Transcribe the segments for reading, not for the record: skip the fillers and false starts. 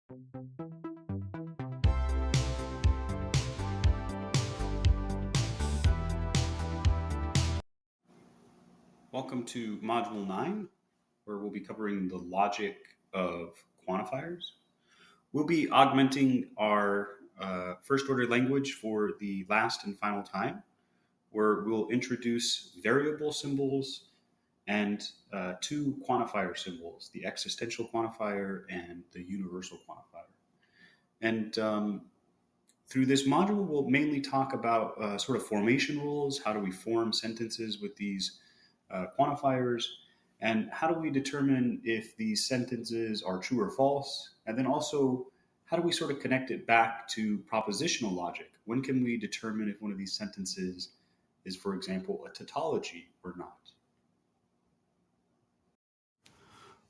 Welcome to Module 9, where we'll be covering the logic of quantifiers. We'll be augmenting our first order language for the last and final time, where we'll introduce variable symbols and two quantifier symbols, the existential quantifier and the universal quantifier. And through this module, we'll mainly talk about sort of formation rules. How do we form sentences with these quantifiers? And how do we determine if these sentences are true or false? And then also, how do we sort of connect it back to propositional logic? When can we determine if one of these sentences is, for example, a tautology or not?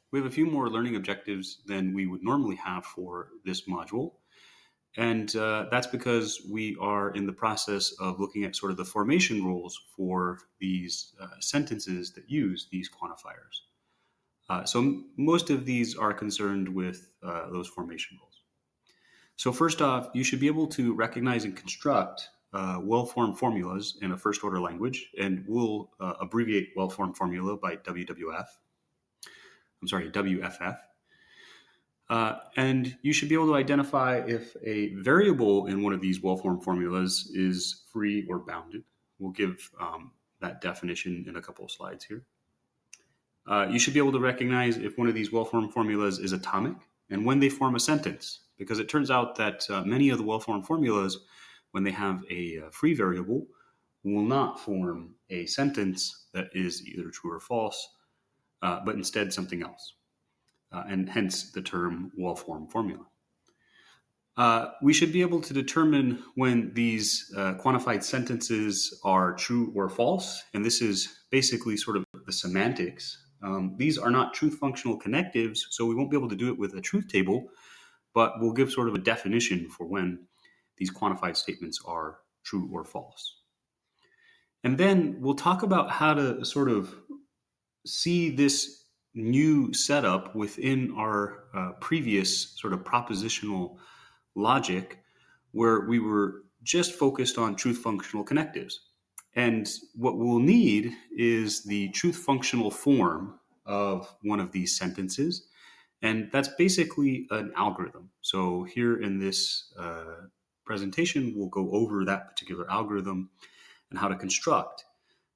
We have a few more learning objectives than we would normally have for this module. And that's because we are in the process of looking at sort of the formation rules for these sentences that use these quantifiers. So most of these are concerned with those formation rules. So first off, you should be able to recognize and construct well-formed formulas in a first-order language, and we'll abbreviate well-formed formula by WFF. And you should be able to identify if a variable in one of these well-formed formulas is free or bounded. We'll give that definition in a couple of slides here. You should be able to recognize if one of these well-formed formulas is atomic and when they form a sentence, because it turns out that many of the well-formed formulas, when they have a free variable, will not form a sentence that is either true or false, but instead something else. And hence the term well-formed formula. We should be able to determine when these quantified sentences are true or false, and this is basically sort of the semantics. These are not truth functional connectives, so we won't be able to do it with a truth table, but we'll give sort of a definition for when these quantified statements are true or false. And then we'll talk about how to sort of see this new setup within our previous sort of propositional logic, where we were just focused on truth functional connectives. And what we'll need is the truth functional form of one of these sentences. And that's basically an algorithm. So here in this presentation, we'll go over that particular algorithm and how to construct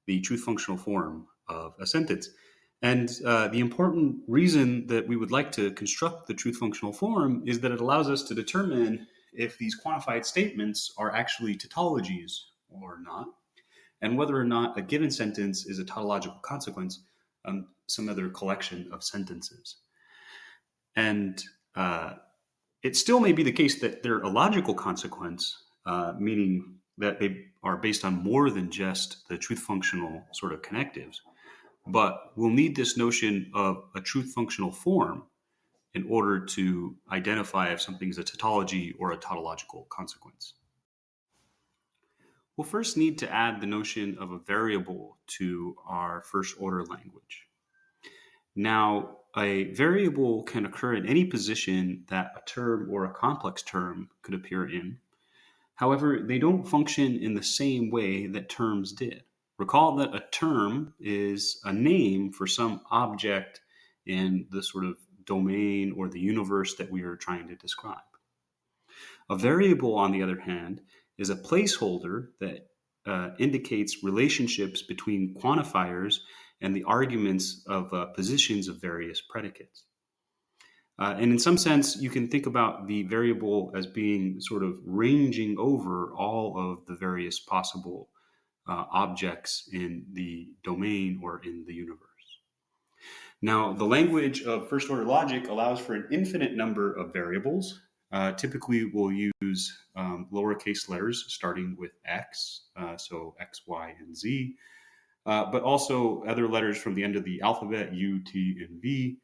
the truth functional form of a sentence. And the important reason that we would like to construct the truth functional form is that it allows us to determine if these quantified statements are actually tautologies or not, and whether or not a given sentence is a tautological consequence of some other collection of sentences. And it still may be the case that they're a logical consequence, meaning that they are based on more than just the truth functional sort of connectives. But we'll need this notion of a truth functional form in order to identify if something is a tautology or a tautological consequence. We'll first need to add the notion of a variable to our first order language. Now, a variable can occur in any position that a term or a complex term could appear in. However, they don't function in the same way that terms did. Recall that a term is a name for some object in the sort of domain or the universe that we are trying to describe. A variable, on the other hand, is a placeholder that indicates relationships between quantifiers and the arguments of positions of various predicates. And in some sense, you can think about the variable as being sort of ranging over all of the various possible objects in the domain or in the universe. Now, the language of first order logic allows for an infinite number of variables. Typically, we'll use lowercase letters starting with X, so X, Y, and Z, but also other letters from the end of the alphabet, U, T, and V.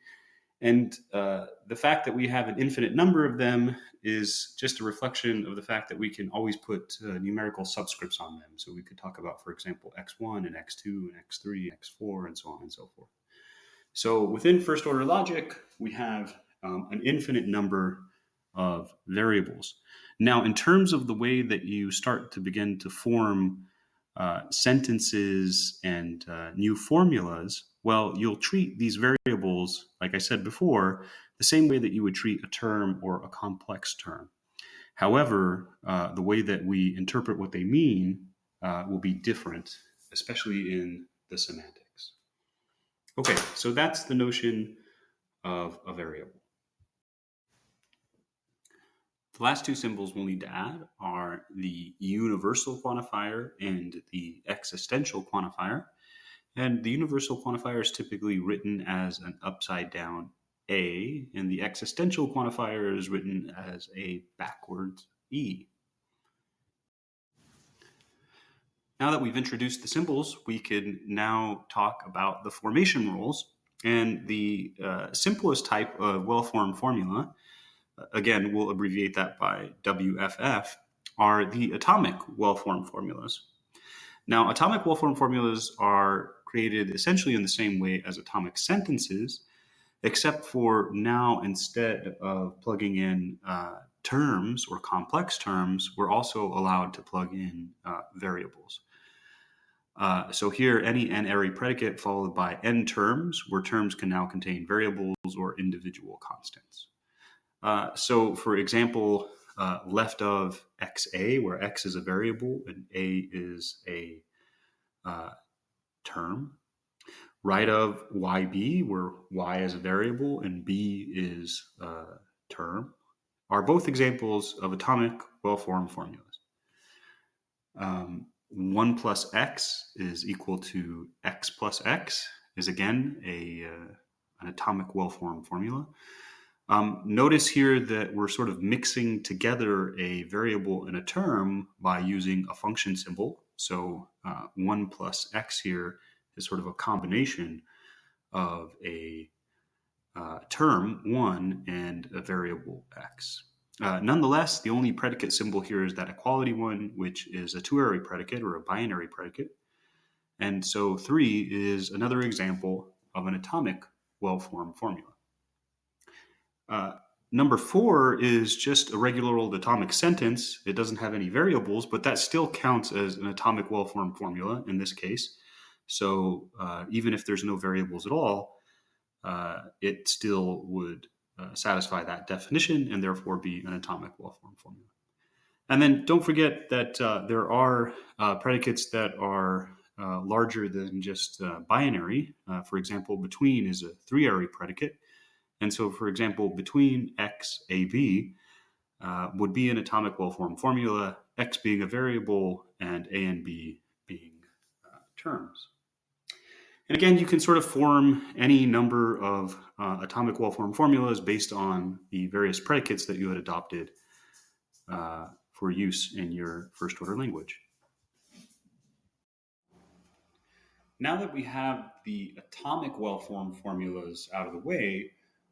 And the fact that we have an infinite number of them is just a reflection of the fact that we can always put numerical subscripts on them. So we could talk about, for example, X1 and X2 and X3, X4, and so on and so forth. So within first order logic, we have an infinite number of variables. Now, in terms of the way that you start to begin to form sentences and new formulas, well, you'll treat these variables, like I said before, the same way that you would treat a term or a complex term. However, the way that we interpret what they mean will be different, especially in the semantics. Okay, so that's the notion of a variable. The last two symbols we'll need to add are the universal quantifier and the existential quantifier. And the universal quantifier is typically written as an upside down A, and the existential quantifier is written as a backwards E. Now that we've introduced the symbols, we can now talk about the formation rules. And the simplest type of well-formed formula, again, we'll abbreviate that by WFF, are the atomic well-formed formulas. Now, atomic well-formed formulas are created essentially in the same way as atomic sentences, except for now, instead of plugging in terms or complex terms, we're also allowed to plug in variables. So here, any n-ary predicate followed by n terms, where terms can now contain variables or individual constants. So for example, left of xa, where x is a variable and a is a term. Right of yb, where y is a variable and b is a term, are both examples of atomic well-formed formulas. 1 plus x is equal to x plus x is again an atomic well-formed formula. Notice here that we're sort of mixing together a variable and a term by using a function symbol. So 1 plus x here is sort of a combination of a term 1 and a variable x. Nonetheless, the only predicate symbol here is that equality one, which is a two-ary predicate or a binary predicate. And so 3 is another example of an atomic well-formed formula. Number 4 is just a regular old atomic sentence. It doesn't have any variables, but that still counts as an atomic well-formed formula in this case. So even if there's no variables at all, it still would satisfy that definition and therefore be an atomic well-formed formula. And then don't forget that there are predicates that are larger than just binary. For example, between is a three-ary predicate. And so, for example, between x, a, b would be an atomic well-formed formula, x being a variable and a and b being terms. And again, you can sort of form any number of atomic well-formed formulas based on the various predicates that you had adopted for use in your first-order language. Now that we have the atomic well-formed formulas out of the way,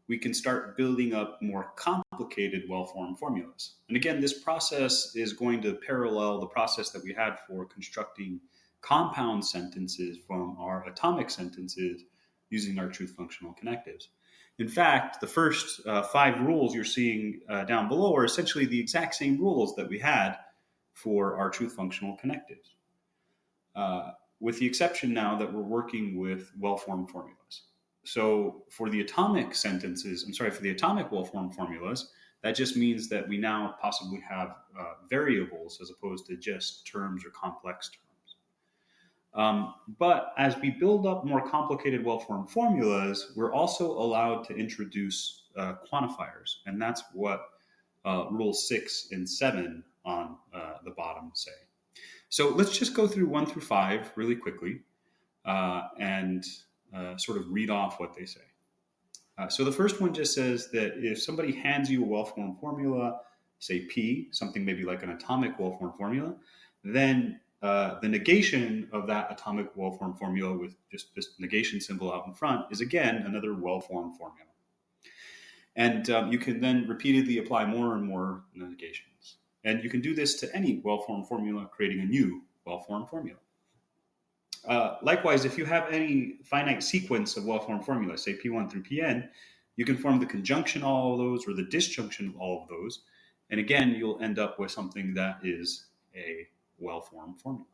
we can start building up more complicated well-formed formulas. And again, this process is going to parallel the process that we had for constructing compound sentences from our atomic sentences using our truth functional connectives. In fact, the first 5 rules you're seeing down below are essentially the exact same rules that we had for our truth functional connectives, with the exception now that we're working with well-formed formulas. So for the atomic well-formed formulas, that just means that we now possibly have variables as opposed to just terms or complex terms. But as we build up more complicated well-formed formulas, we're also allowed to introduce quantifiers. And that's what rules 6 and 7 on the bottom say. So let's just go through 1 through 5 really quickly and sort of read off what they say. So the first one just says that if somebody hands you a well-formed formula, say P, something maybe like an atomic well-formed formula, then the negation of that atomic well-formed formula with just this negation symbol out in front is again another well-formed formula. And you can then repeatedly apply more and more negations. And you can do this to any well-formed formula, creating a new well-formed formula. Likewise, if you have any finite sequence of well-formed formulas, say P1 through Pn, You can form the conjunction of all of those or the disjunction of all of those. And again, you'll end up with something that is a well-formed formula.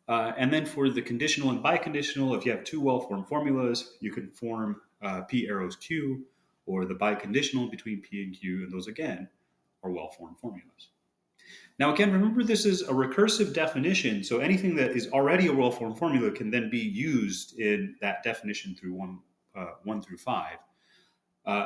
And then for the conditional and biconditional, if you have two well-formed formulas, you can form P arrows Q, or the biconditional between P and Q, and those again are well-formed formulas. Now again, remember this is a recursive definition, so anything that is already a well-formed formula can then be used in that definition through 1 through 5.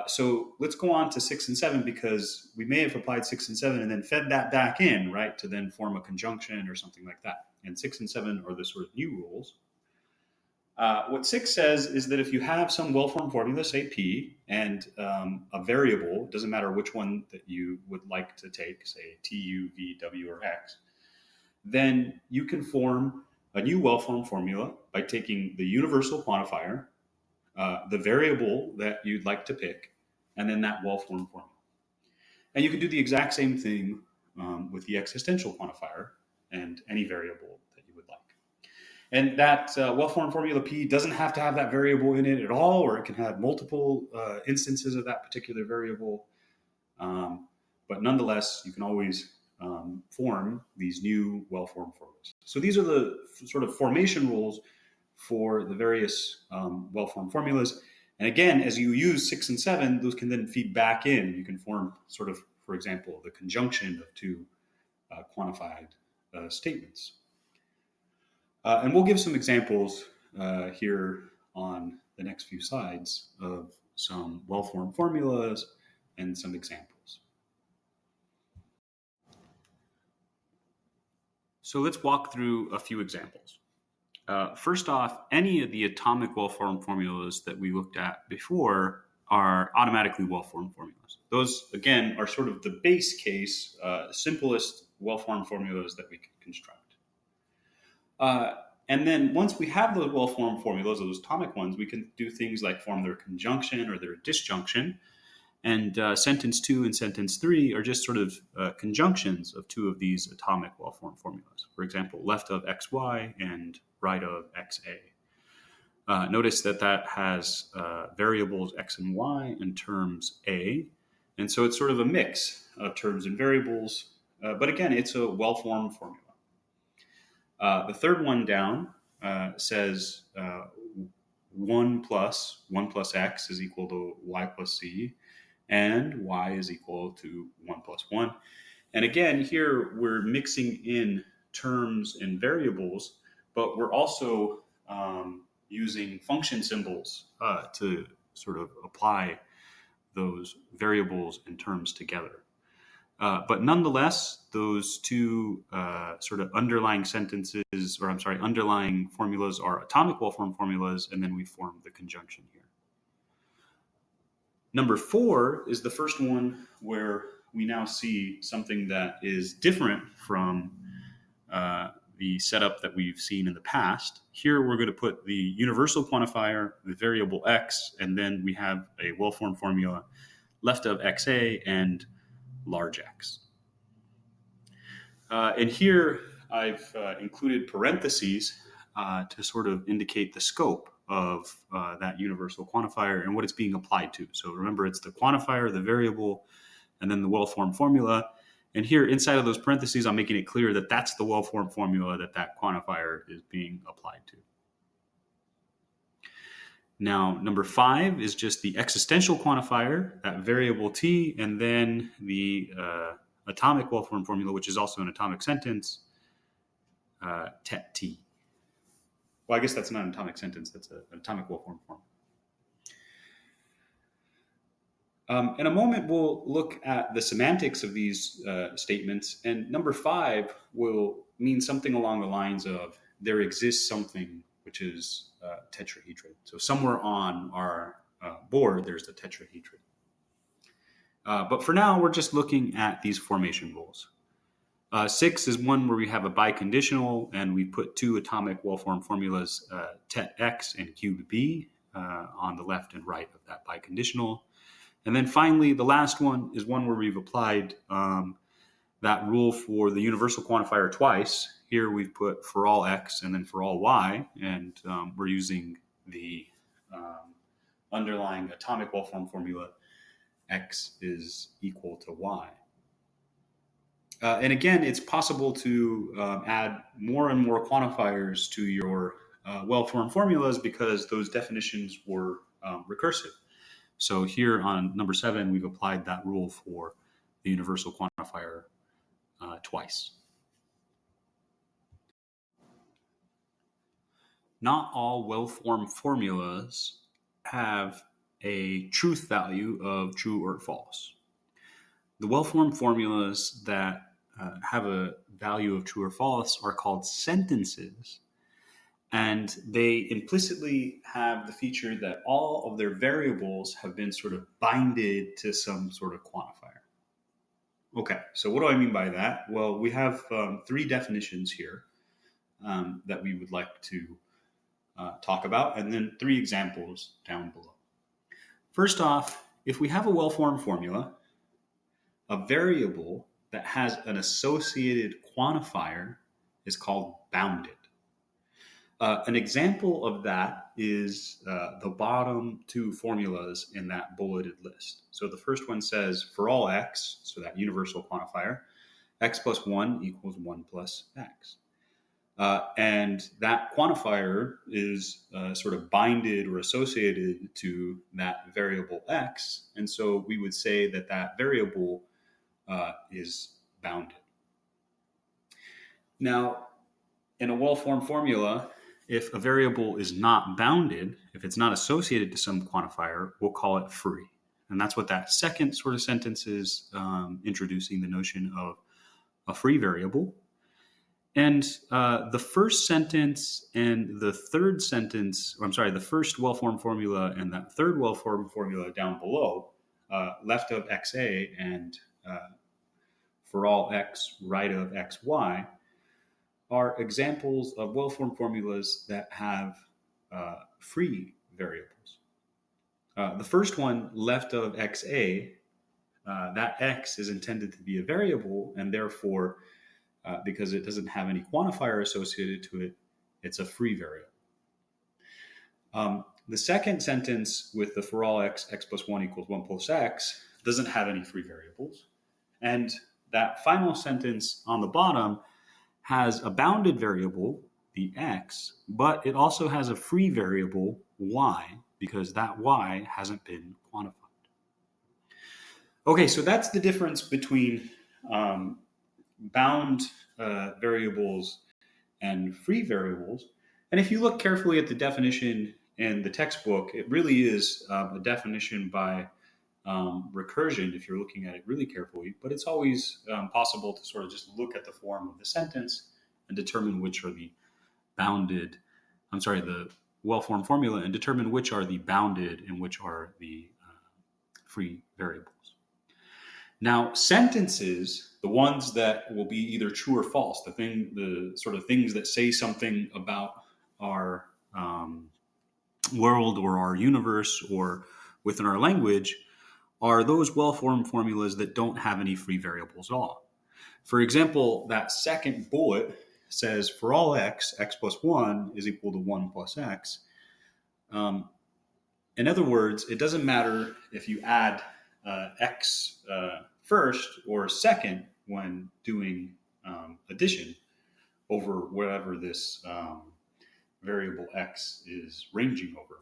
So let's go on to 6 and 7, because we may have applied 6 and 7 and then fed that back in, right, to then form a conjunction or something like that. And 6 and 7 are the sort of new rules. What 6 says is that if you have some well-formed formula, say P, and a variable, doesn't matter which one that you would like to take, say T, U, V, W, or X, then you can form a new well-formed formula by taking the universal quantifier, the variable that you'd like to pick, and then that well-formed formula. And you can do the exact same thing with the existential quantifier and any variable that you would like. And that well-formed formula P doesn't have to have that variable in it at all, or it can have multiple instances of that particular variable. But nonetheless, you can always form these new well-formed formulas. So these are the sort of formation rules for the various well-formed formulas. And again, as you use 6 and 7, those can then feed back in. You can form sort of, for example, the conjunction of two quantified statements. And we'll give some examples here on the next few slides of some well-formed formulas and some examples. So let's walk through a few examples. First off, any of the atomic well-formed formulas that we looked at before are automatically well-formed formulas. Those, again, are sort of the base case, simplest well-formed formulas that we can construct. And then once we have those well-formed formulas, those atomic ones, we can do things like form their conjunction or their disjunction. And sentence 2 and sentence 3 are just sort of conjunctions of two of these atomic well-formed formulas. For example, left of xy and right of xa. Notice that that has variables x and y and terms a. And so it's sort of a mix of terms and variables. But again, it's a well-formed formula. The third one down says 1 plus x is equal to y plus c, and y is equal to 1 plus 1. And again, here we're mixing in terms and variables, but we're also using function symbols to sort of apply those variables and terms together. But nonetheless, those two sort of underlying underlying formulas are atomic well-formed formulas, and then we form the conjunction here. Number 4 is the first one where we now see something that is different from the setup that we've seen in the past. Here we're going to put the universal quantifier, the variable x, and then we have a well-formed formula left of xa and large X. And here I've included parentheses to sort of indicate the scope of that universal quantifier and what it's being applied to. So remember, it's the quantifier, the variable, and then the well-formed formula. And here inside of those parentheses, I'm making it clear that that's the well-formed formula that quantifier is being applied to. Now, number 5 is just the existential quantifier, that variable t, and then the atomic well-formed formula, which is also an atomic sentence, tet t. Well, I guess that's not an atomic sentence, that's an atomic well-formed formula. In a moment, we'll look at the semantics of these statements, and number 5 will mean something along the lines of there exists something which is tetrahedron. So somewhere on our board, there's the tetrahedron. But for now, we're just looking at these formation rules. 6 is one where we have a biconditional, and we put two atomic well-formed formulas, tet x and cube b, on the left and right of that biconditional. And then finally, the last one is one where we've applied that rule for the universal quantifier twice. Here we've put for all x and then for all y, and we're using the underlying atomic well-formed formula, x is equal to y. And again, it's possible to add more and more quantifiers to your well-formed formulas because those definitions were recursive. So here on number 7, we've applied that rule for the universal quantifier twice. Not all well-formed formulas have a truth value of true or false. The well-formed formulas that have a value of true or false are called sentences, and they implicitly have the feature that all of their variables have been sort of binded to some sort of quantifier. Okay, so what do I mean by that? Well, we have 3 definitions here that we would like to talk about, and then 3 examples down below. First off, if we have a well-formed formula, a variable that has an associated quantifier is called bounded. An example of that is the bottom 2 formulas in that bulleted list. So the first one says for all x, so that universal quantifier, x plus 1 equals 1 plus x. And that quantifier is sort of binded or associated to that variable x. And so we would say that that variable is bounded. Now, in a well-formed formula, if a variable is not bounded, if it's not associated to some quantifier, we'll call it free. And that's what that second sort of sentence is, introducing the notion of a free variable. And the first sentence and the third sentence, the first well-formed formula and that third well-formed formula down below, left of xa and for all x, right of xy, are examples of well-formed formulas that have free variables. The first one, left of xa, that x is intended to be a variable, and therefore, because it doesn't have any quantifier associated to it, it's a free variable. The second sentence with the for all x, x plus 1 equals 1 plus x, doesn't have any free variables. And that final sentence on the bottom has a bounded variable, the x, but it also has a free variable, y, because that y hasn't been quantified. Okay, so that's the difference between bound variables and free variables. And if you look carefully at the definition in the textbook, it really is a definition by recursion if you're looking at it really carefully, but it's always possible to sort of just look at the form of the sentence and determine which are the the well-formed formula and determine which are the bounded and which are the free variables. Now, sentences, the ones that will be either true or false, the sort of things that say something about our world or our universe or within our language, are those well-formed formulas that don't have any free variables at all. For example, that second bullet says for all x, x plus 1 is equal to 1 plus x. In other words, it doesn't matter if you add x first or second when doing addition over whatever this variable x is ranging over.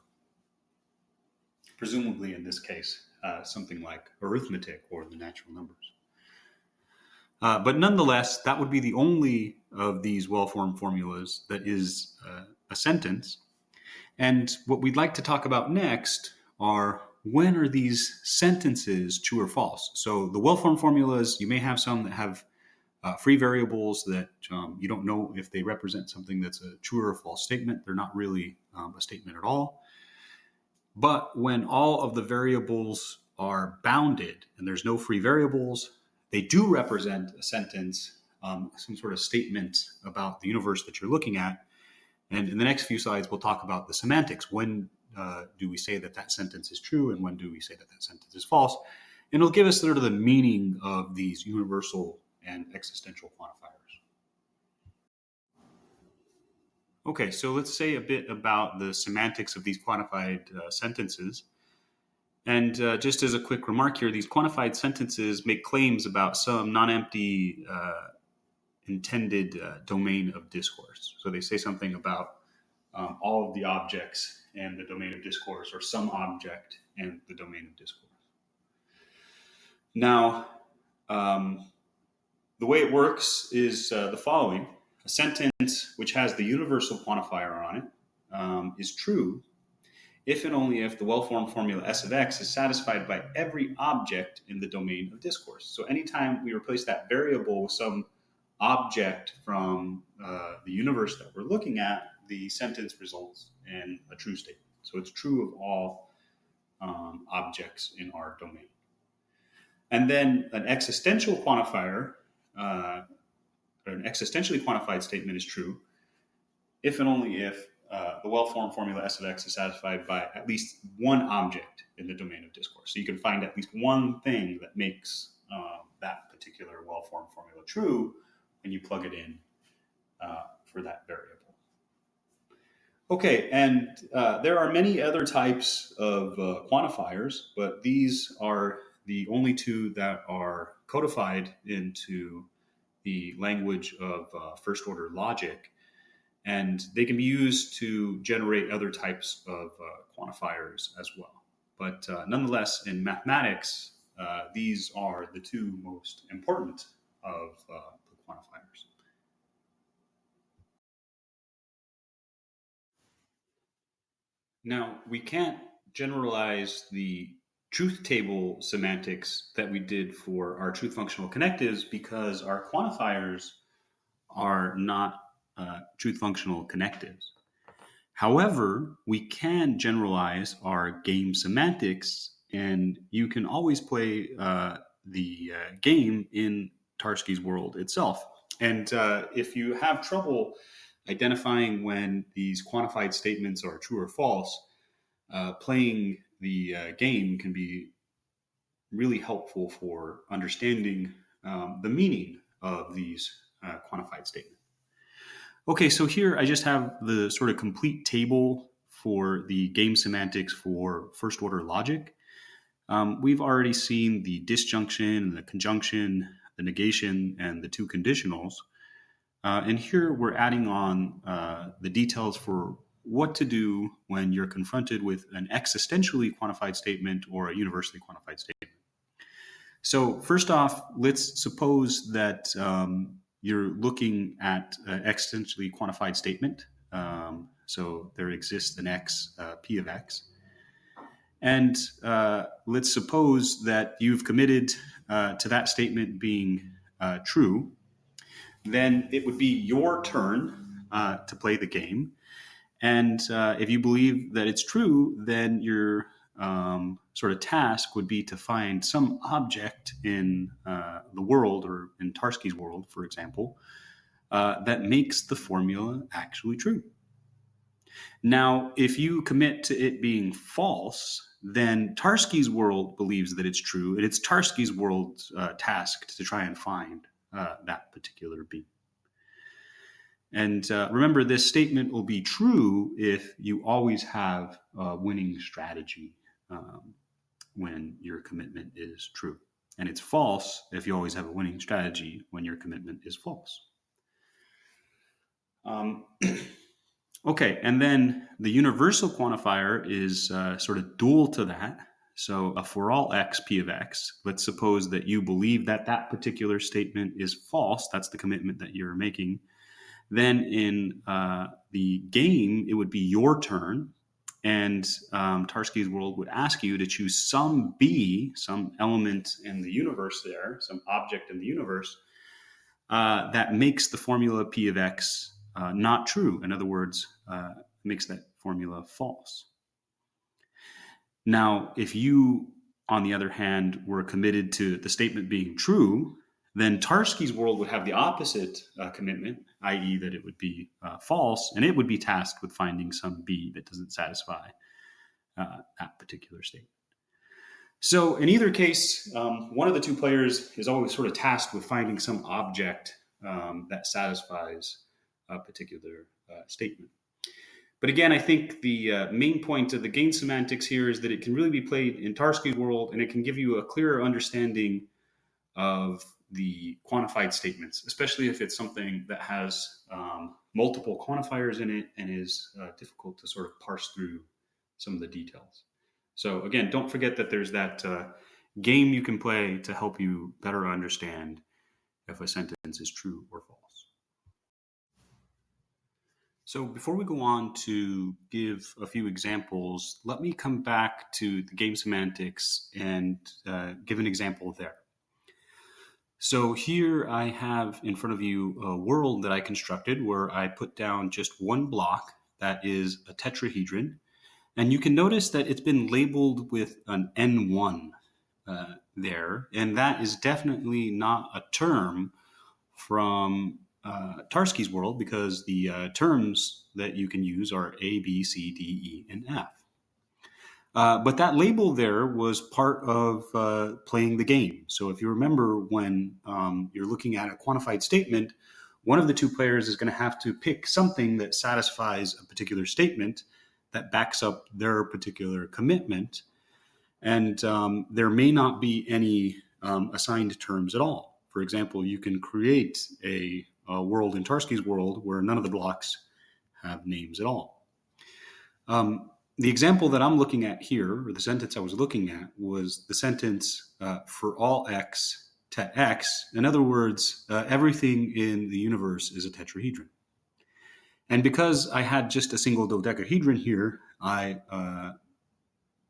Presumably in this case, something like arithmetic or the natural numbers. But nonetheless, that would be the only of these well-formed formulas that is a sentence. And what we'd like to talk about next are when are these sentences true or false? So the well-formed formulas, you may have some that have free variables that you don't know if they represent something that's a true or false statement. They're not really a statement at all. But when all of the variables are bounded and there's no free variables, they do represent a sentence, some sort of statement about the universe that you're looking at. And in the next few slides, we'll talk about the semantics. When do we say that that sentence is true and when do we say that that sentence is false? And it'll give us sort of the meaning of these universal and existential quantifiers. Okay, so let's say a bit about the semantics of these quantified sentences. And just as a quick remark here, these quantified sentences make claims about some non-empty intended domain of discourse. So they say something about all of the objects and the domain of discourse, or some object and the domain of discourse. Now, the way it works is the following. A sentence which has the universal quantifier on it is true if and only if the well-formed formula S of x is satisfied by every object in the domain of discourse. So anytime we replace that variable with some object from the universe that we're looking at, the sentence results in a true statement. So it's true of all objects in our domain. And then an existential quantifier, or an existentially quantified statement is true if and only if the well-formed formula S of x is satisfied by at least one object in the domain of discourse. So you can find at least one thing that makes that particular well-formed formula true, and you plug it in for that variable. Okay, and there are many other types of quantifiers, but these are the only two that are codified into the language of first-order logic. And they can be used to generate other types of quantifiers as well. But nonetheless, in mathematics, these are the two most important of the quantifiers. Now, we can't generalize the truth table semantics that we did for our truth functional connectives because our quantifiers are not truth functional connectives. However, we can generalize our game semantics, and you can always play the game in Tarski's world itself. And if you have trouble identifying when these quantified statements are true or false, playing the game can be really helpful for understanding the meaning of these quantified statements. Okay, so here I just have the sort of complete table for the game semantics for first order logic. We've already seen the disjunction, the conjunction, the negation, and the two conditionals. And here we're adding on the details for what to do when you're confronted with an existentially quantified statement or a universally quantified statement. So first off, let's suppose that you're looking at an existentially quantified statement. So there exists an x, p of x. And let's suppose that you've committed to that statement being true. Then it would be your turn to play the game. And if you believe that it's true, then your sort of task would be to find some object in the world, or in Tarski's world, for example, that makes the formula actually true. Now, if you commit to it being false, then Tarski's world believes that it's true, and it's Tarski's world's task to try and find that particular being. And remember, this statement will be true if you always have a winning strategy when your commitment is true. And it's false if you always have a winning strategy when your commitment is false. Okay, and then the universal quantifier is sort of dual to that. So for all x, p of x, let's suppose that you believe that that particular statement is false. That's the commitment that you're making. Then in the game, it would be your turn. And Tarski's world would ask you to choose some b, some element in the universe there, some object in the universe, that makes the formula p of x not true. In other words, makes that formula false. Now, if you, on the other hand, were committed to the statement being true, then Tarski's world would have the opposite commitment, i.e. that it would be false, and it would be tasked with finding some b that doesn't satisfy that particular statement. So in either case, one of the two players is always sort of tasked with finding some object that satisfies a particular statement. But again, I think the main point of the game semantics here is that it can really be played in Tarski's world, and it can give you a clearer understanding of the quantified statements, especially if it's something that has multiple quantifiers in it and is difficult to sort of parse through some of the details. So again, don't forget that there's that game you can play to help you better understand if a sentence is true or false. So before we go on to give a few examples, let me come back to the game semantics and give an example there. So here I have in front of you a world that I constructed where I put down just one block that is a tetrahedron. And you can notice that it's been labeled with an N1 there. And that is definitely not a term from Tarski's world, because the terms that you can use are A, B, C, D, E, and F. But that label there was part of playing the game. So if you remember, when you're looking at a quantified statement, one of the two players is going to have to pick something that satisfies a particular statement that backs up their particular commitment. And there may not be any assigned terms at all. For example, you can create a world in Tarski's world where none of the blocks have names at all. The example that I'm looking at here, or the sentence I was looking at, was the sentence for all x tet x. In other words, everything in the universe is a tetrahedron. And because I had just a single dodecahedron here, I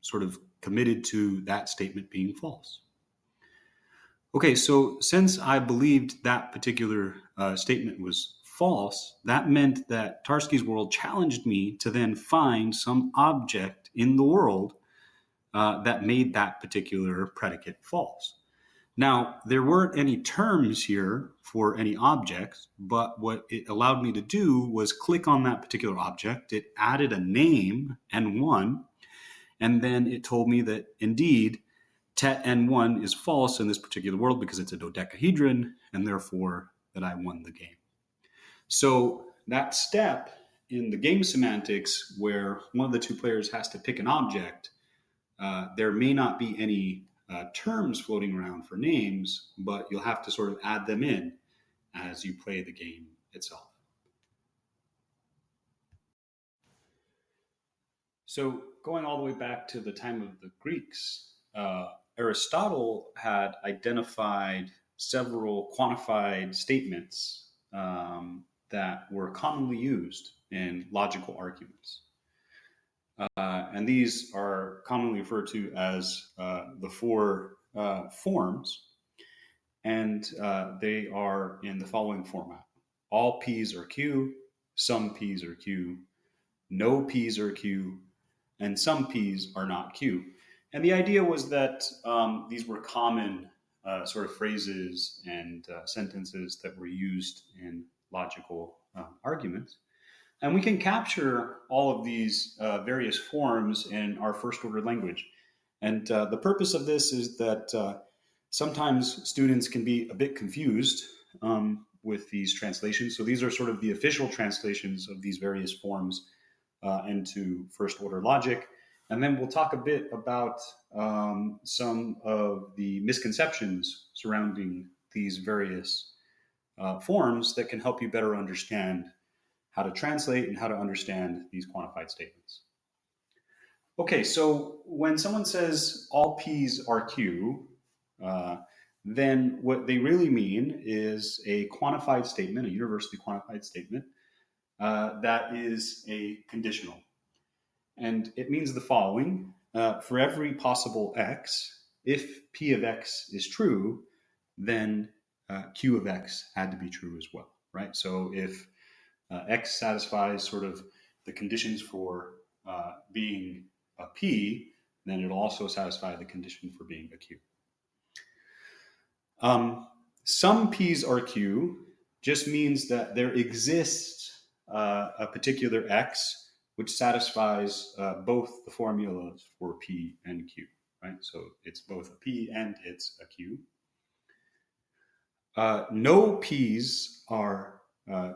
sort of committed to that statement being false. Okay, so since I believed that particular statement was false, that meant that Tarski's world challenged me to then find some object in the world that made that particular predicate false. Now, there weren't any terms here for any objects, but what it allowed me to do was click on that particular object. It added a name, N1, and then it told me that indeed tet N1 is false in this particular world because it's a dodecahedron, and therefore that I won the game. So that step in the game semantics where one of the two players has to pick an object, there may not be any terms floating around for names, but you'll have to sort of add them in as you play the game itself. So going all the way back to the time of the Greeks, Aristotle had identified several quantified statements that were commonly used in logical arguments. And these are commonly referred to as the four forms, and they are in the following format. All P's are Q, some P's are Q, no P's are Q, and some P's are not Q. And the idea was that these were common sort of phrases and sentences that were used in logical arguments. And we can capture all of these various forms in our first order language. And the purpose of this is that sometimes students can be a bit confused with these translations. So these are sort of the official translations of these various forms into first order logic. And then we'll talk a bit about some of the misconceptions surrounding these various forms that can help you better understand how to translate and how to understand these quantified statements. Okay, so when someone says all P's are Q, then what they really mean is a quantified statement, a universally quantified statement, that is a conditional. And it means the following. For every possible x, if P of x is true, then Q of x had to be true as well, right? So if x satisfies sort of the conditions for being a P, then it'll also satisfy the condition for being a Q. Some P's are Q just means that there exists a particular x which satisfies both the formulas for P and Q, right? So it's both a P and it's a Q. No P's are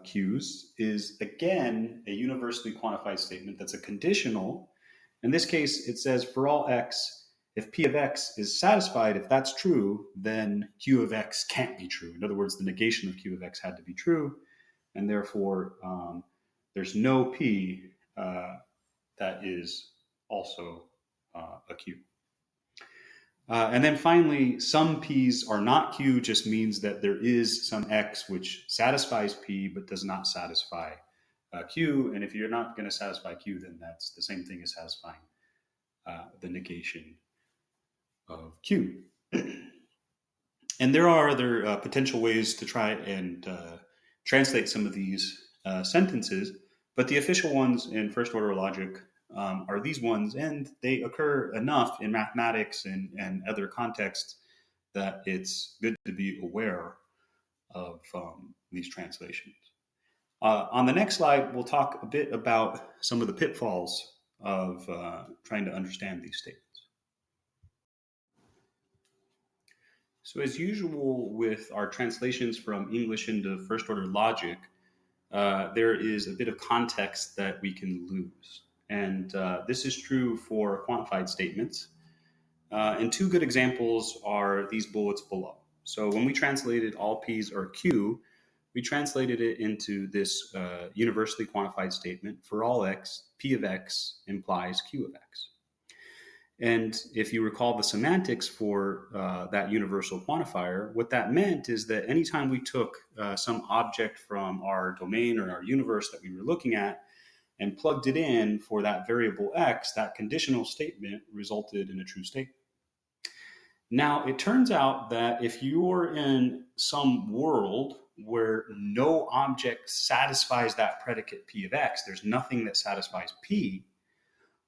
q's is again a universally quantified statement that's a conditional. In this case, it says for all x, if p of x is satisfied, if that's true, then q of x can't be true. In other words, the negation of q of x had to be true, and therefore there's no p that is also a q. And then finally, some p's are not q just means that there is some x which satisfies p but does not satisfy q. And if you're not going to satisfy q, then that's the same thing as satisfying the negation of q. And there are other potential ways to try and translate some of these sentences, but the official ones in first order logic are these ones, and they occur enough in mathematics and other contexts that it's good to be aware of these translations. On the next slide, we'll talk a bit about some of the pitfalls of trying to understand these statements. So as usual with our translations from English into first order logic, there is a bit of context that we can lose. And this is true for quantified statements. And two good examples are these bullets below. So when we translated all p's are q, we translated it into this universally quantified statement: for all x, p of x implies q of x. And if you recall the semantics for that universal quantifier, what that meant is that anytime we took some object from our domain or our universe that we were looking at and plugged it in for that variable x, that conditional statement resulted in a true statement. Now, it turns out that if you're in some world where no object satisfies that predicate p of x, there's nothing that satisfies p,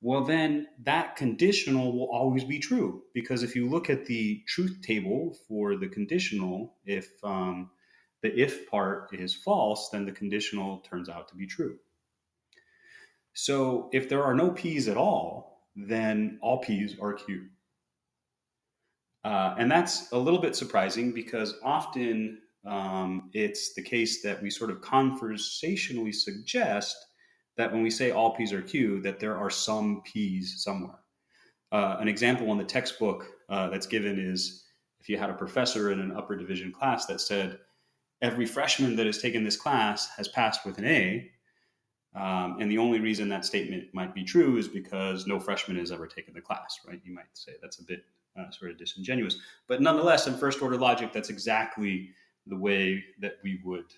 well, then that conditional will always be true. Because if you look at the truth table for the conditional, if the if part is false, then the conditional turns out to be true. So if there are no p's at all, then all p's are q. And that's a little bit surprising because often it's the case that we sort of conversationally suggest that when we say all p's are q, that there are some p's somewhere. An example in the textbook that's given is if you had a professor in an upper division class that said, every freshman that has taken this class has passed with an A, and the only reason that statement might be true is because no freshman has ever taken the class, right? You might say that's a bit sort of disingenuous. But nonetheless, in first order logic, that's exactly the way that we would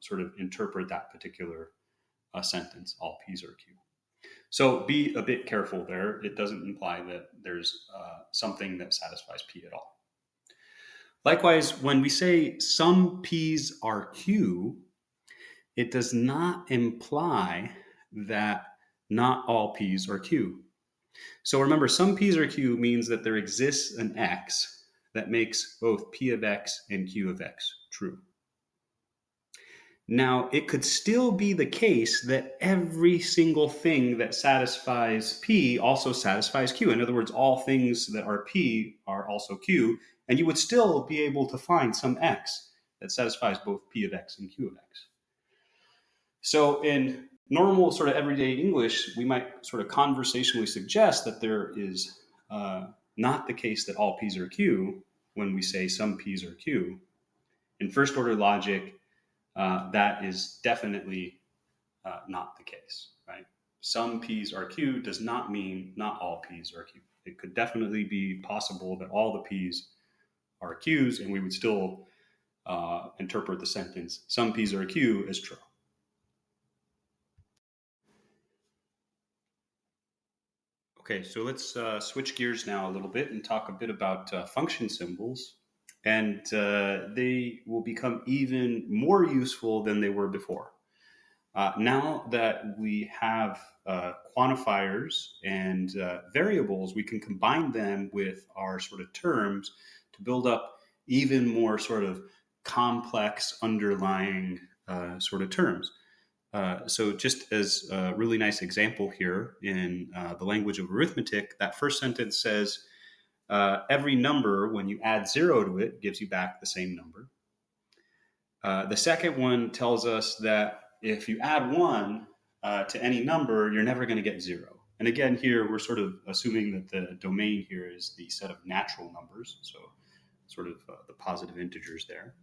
sort of interpret that particular sentence: all p's are q. So be a bit careful there. It doesn't imply that there's something that satisfies p at all. Likewise, when we say some p's are q, it does not imply that not all p's are q. So remember, some p's are q means that there exists an x that makes both p of x and q of x true. Now, it could still be the case that every single thing that satisfies p also satisfies q. In other words, all things that are p are also q, and you would still be able to find some x that satisfies both p of x and q of x. So in normal sort of everyday English, we might sort of conversationally suggest that there is not the case that all p's are q when we say some p's are q. In first order logic, that is definitely not the case, right? Some p's are q does not mean not all p's are q. It could definitely be possible that all the p's are q's, and we would still interpret the sentence some p's are q as true. Okay, so let's switch gears now a little bit and talk a bit about function symbols. And they will become even more useful than they were before. Now that we have quantifiers and variables, we can combine them with our sort of terms to build up even more sort of complex underlying sort of terms. So just as a really nice example here in the language of arithmetic, that first sentence says, every number, when you add 0 to it, gives you back the same number. The second one tells us that if you add 1 to any number, you're never going to get 0. And again, here we're sort of assuming that the domain here is the set of natural numbers, so sort of the positive integers there.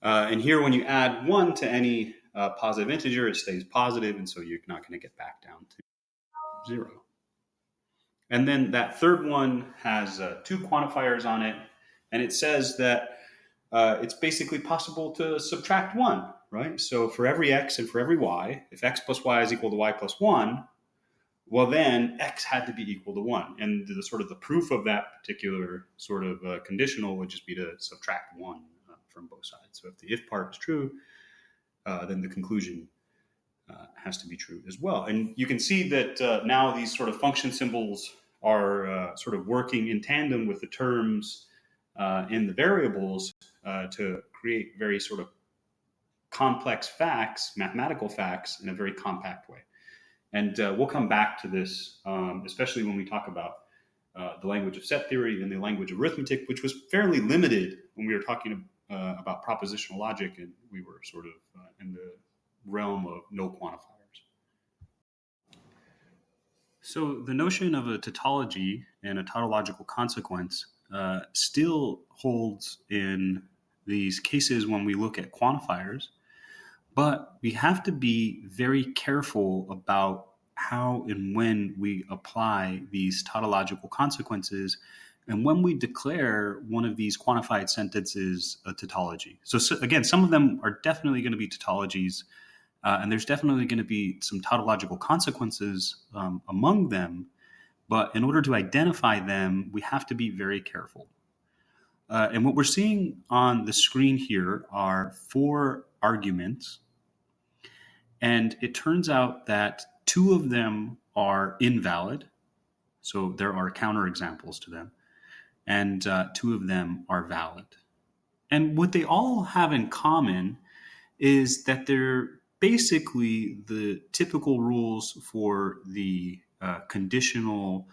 And here, when you add 1 to any positive integer, it stays positive, and so you're not going to get back down to 0. And then that third one has 2 quantifiers on it, and it says that it's basically possible to subtract 1, right? So for every x and for every y, if x plus y is equal to y plus 1, well, then x had to be equal to 1. And the sort of the proof of that particular sort of conditional would just be to subtract 1 from both sides. So if the if part is true, then the conclusion has to be true as well. And you can see that now these sort of function symbols are sort of working in tandem with the terms in the variables to create very sort of complex facts, mathematical facts, in a very compact way. And we'll come back to this, especially when we talk about the language of set theory and the language of arithmetic, which was fairly limited when we were talking about propositional logic, and we were sort of in the realm of no quantifiers. So the notion of a tautology and a tautological consequence still holds in these cases when we look at quantifiers, but we have to be very careful about how and when we apply these tautological consequences and when we declare one of these quantified sentences a tautology. So again, some of them are definitely going to be tautologies, and there's definitely going to be some tautological consequences among them. But in order to identify them, we have to be very careful. And what we're seeing on the screen here are 4 arguments. And it turns out that 2 of them are invalid. So there are counterexamples to them. And 2 of them are valid. And what they all have in common is that they're basically the typical rules for the conditional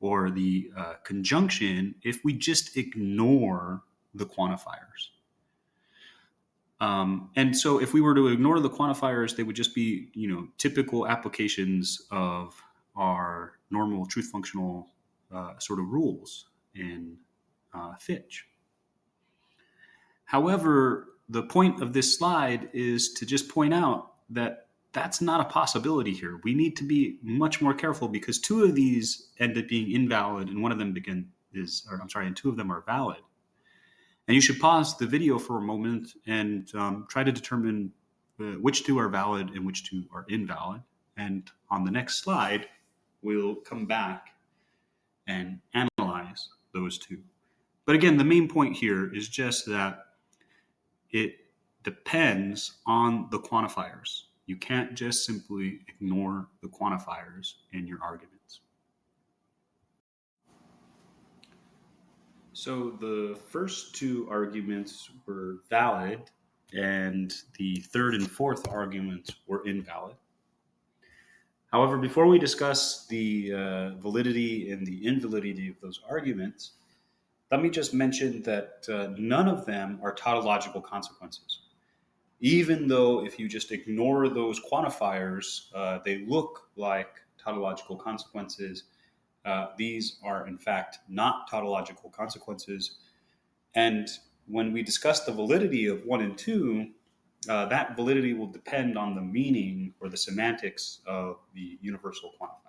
or the conjunction if we just ignore the quantifiers. And so if we were to ignore the quantifiers, they would just be, typical applications of our normal truth functional sort of rules in Fitch. However, the point of this slide is to just point out that that's not a possibility here. We need to be much more careful because 2 of these end up being invalid and and 2 of them are valid. And you should pause the video for a moment and try to determine which 2 are valid and which 2 are invalid. And on the next slide, we'll come back and analyze those 2. But again, the main point here is just that it depends on the quantifiers. You can't just simply ignore the quantifiers in your arguments. So the first 2 arguments were valid, and the third and fourth arguments were invalid. However, before we discuss the validity and the invalidity of those arguments, let me just mention that none of them are tautological consequences. Even though if you just ignore those quantifiers, they look like tautological consequences, these are in fact not tautological consequences. And when we discuss the validity of 1 and 2, that validity will depend on the meaning or the semantics of the universal quantifier.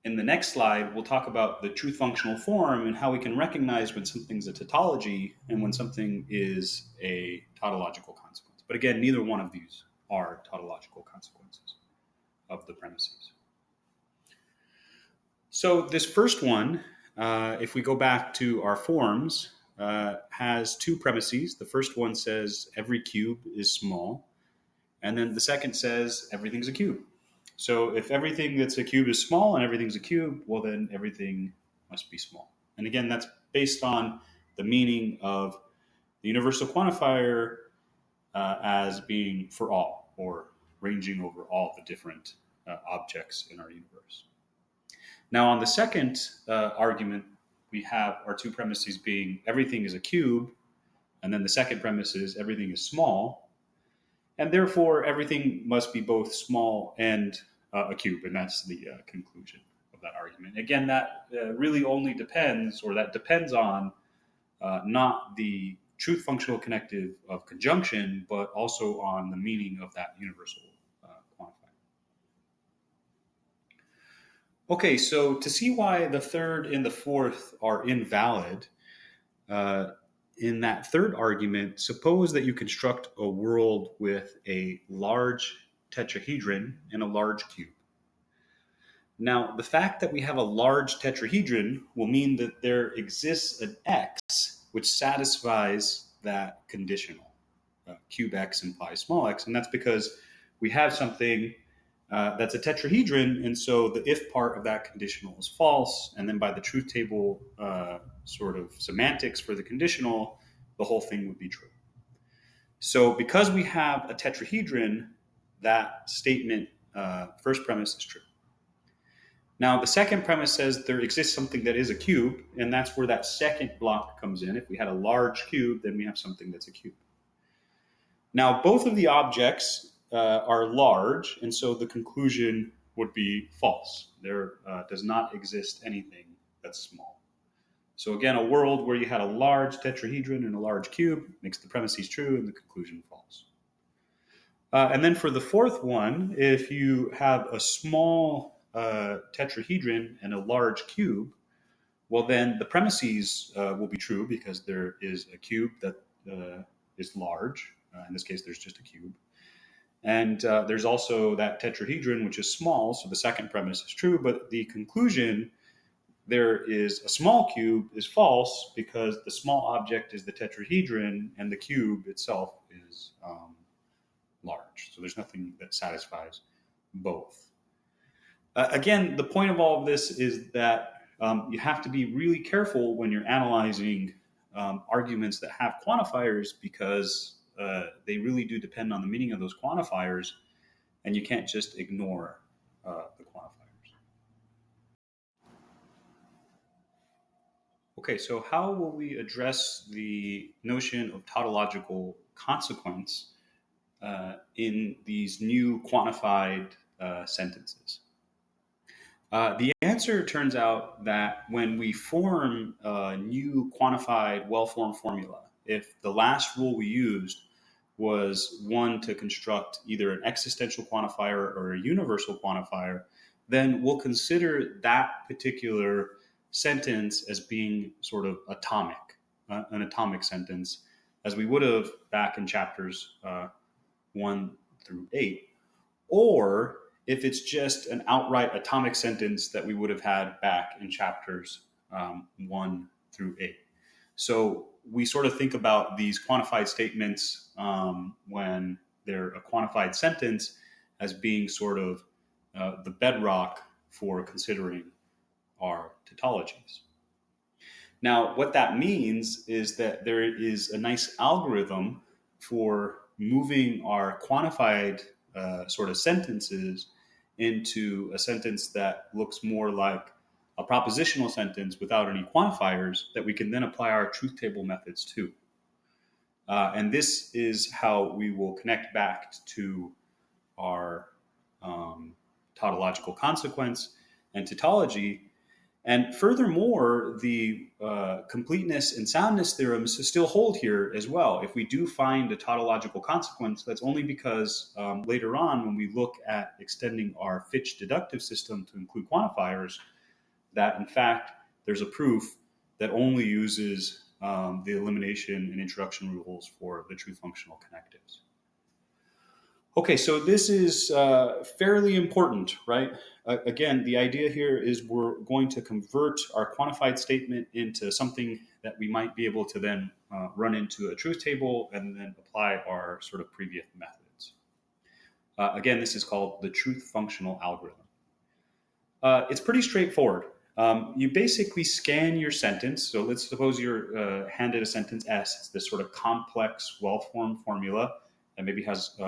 In the next slide, we'll talk about the truth functional form and how we can recognize when something's a tautology and when something is a tautological consequence. But again, neither one of these are tautological consequences of the premises. So this first one, if we go back to our forms, has 2 premises. The first one says every cube is small. And then the second says everything's a cube. So if everything that's a cube is small and everything's a cube, well, then everything must be small. And again, that's based on the meaning of the universal quantifier as being for all, or ranging over all the different objects in our universe. Now, on the second argument, we have our 2 premises being everything is a cube And then the second premise is everything is small, and therefore everything must be both small and a cube. And that's the conclusion of that argument. Again, that really only depends, or that depends on not the truth functional connective of conjunction, but also on the meaning of that universal quantifier. Okay, so to see why the third and the fourth are invalid, in that third argument, suppose that you construct a world with a large tetrahedron and a large cube. Now, the fact that we have a large tetrahedron will mean that there exists an x which satisfies that conditional. Cube x implies small x, and that's because we have something that's a tetrahedron, and so the if part of that conditional is false, and then by the truth table sort of semantics for the conditional, the whole thing would be true. So because we have a tetrahedron, that statement, first premise, is true. Now, the second premise says there exists something that is a cube, and that's where that second block comes in. If we had a large cube, then we have something that's a cube. Now, both of the objects are large, and so the conclusion would be false. There does not exist anything that's small. So again, a world where you had a large tetrahedron and a large cube makes the premises true and the conclusion false. And then for the fourth one, if you have a small tetrahedron and a large cube, well, then the premises will be true because there is a cube that is large. In this case, there's just a cube. And there's also that tetrahedron, which is small, so the second premise is true, but the conclusion, there is a small cube, is false because the small object is the tetrahedron and the cube itself is large. So there's nothing that satisfies both. Again, the point of all of this is that you have to be really careful when you're analyzing arguments that have quantifiers because they really do depend on the meaning of those quantifiers, and you can't just ignore the quantifiers. Okay, so how will we address the notion of tautological consequence in these new quantified sentences? The answer turns out that when we form a new quantified well-formed formula, if the last rule we used was one to construct either an existential quantifier or a universal quantifier, then we'll consider that particular sentence as being sort of atomic, an atomic sentence, as we would have back in chapters 1 through 8. Or if it's just an outright atomic sentence that we would have had back in chapters 1 through 8. So we sort of think about these quantified statements when they're a quantified sentence as being sort of the bedrock for considering our tautologies. Now, what that means is that there is a nice algorithm for moving our quantified sort of sentences into a sentence that looks more like a propositional sentence without any quantifiers that we can then apply our truth table methods to. And this is how we will connect back to our tautological consequence and tautology. And furthermore, the completeness and soundness theorems still hold here as well. If we do find a tautological consequence, that's only because later on, when we look at extending our Fitch deductive system to include quantifiers, that in fact, there's a proof that only uses the elimination and introduction rules for the truth functional connectives. Okay, so this is fairly important, right? Again, the idea here is we're going to convert our quantified statement into something that we might be able to then run into a truth table and then apply our sort of previous methods. Again, this is called the truth functional algorithm. It's pretty straightforward. You basically scan your sentence. So let's suppose you're handed a sentence S. It's this sort of complex, well-formed formula that maybe has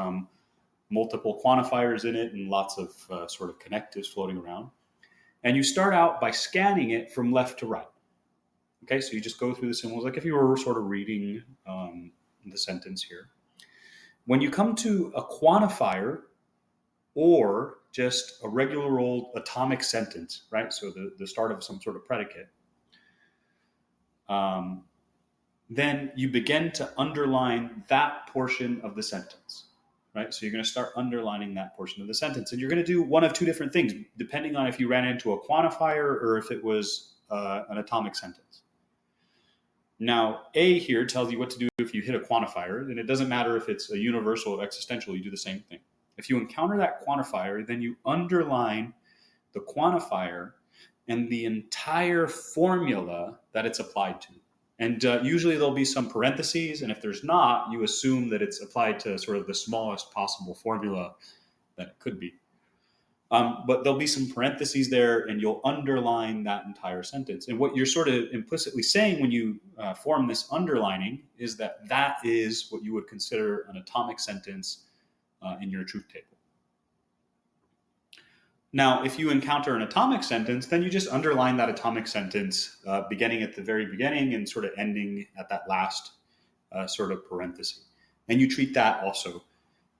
multiple quantifiers in it and lots of sort of connectives floating around. And you start out by scanning it from left to right. Okay, so you just go through the symbols like if you were sort of reading the sentence here. When you come to a quantifier or just a regular old atomic sentence, right? So the start of some sort of predicate, um, then you begin to underline that portion of the sentence, right? So you're going to start underlining that portion of the sentence. And you're going to do one of two different things, depending on if you ran into a quantifier or if it was an atomic sentence. Now, A here tells you what to do if you hit a quantifier, and it doesn't matter if it's a universal or existential, you do the same thing. If you encounter that quantifier, then you underline the quantifier and the entire formula that it's applied to. And usually there'll be some parentheses, and if there's not, you assume that it's applied to sort of the smallest possible formula that it could be. But there'll be some parentheses there, and you'll underline that entire sentence. And what you're sort of implicitly saying when you form this underlining is that that is what you would consider an atomic sentence in your truth table. Now, if you encounter an atomic sentence, then you just underline that atomic sentence, beginning at the very beginning and sort of ending at that last sort of parenthesis. And you treat that also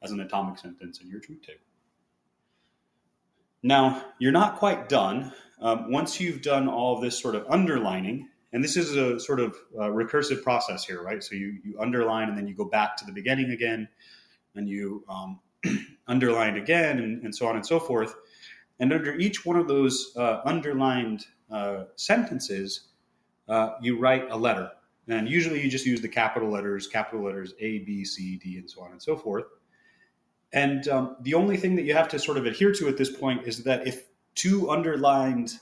as an atomic sentence in your truth table. Now, you're not quite done. Once you've done all of this sort of underlining, and this is a sort of recursive process here, right? So you underline and then you go back to the beginning again, and you underline again, and so on and so forth. And under each one of those underlined sentences, you write a letter. And usually you just use the capital letters A, B, C, D, and so on and so forth. And the only thing that you have to sort of adhere to at this point is that if two underlined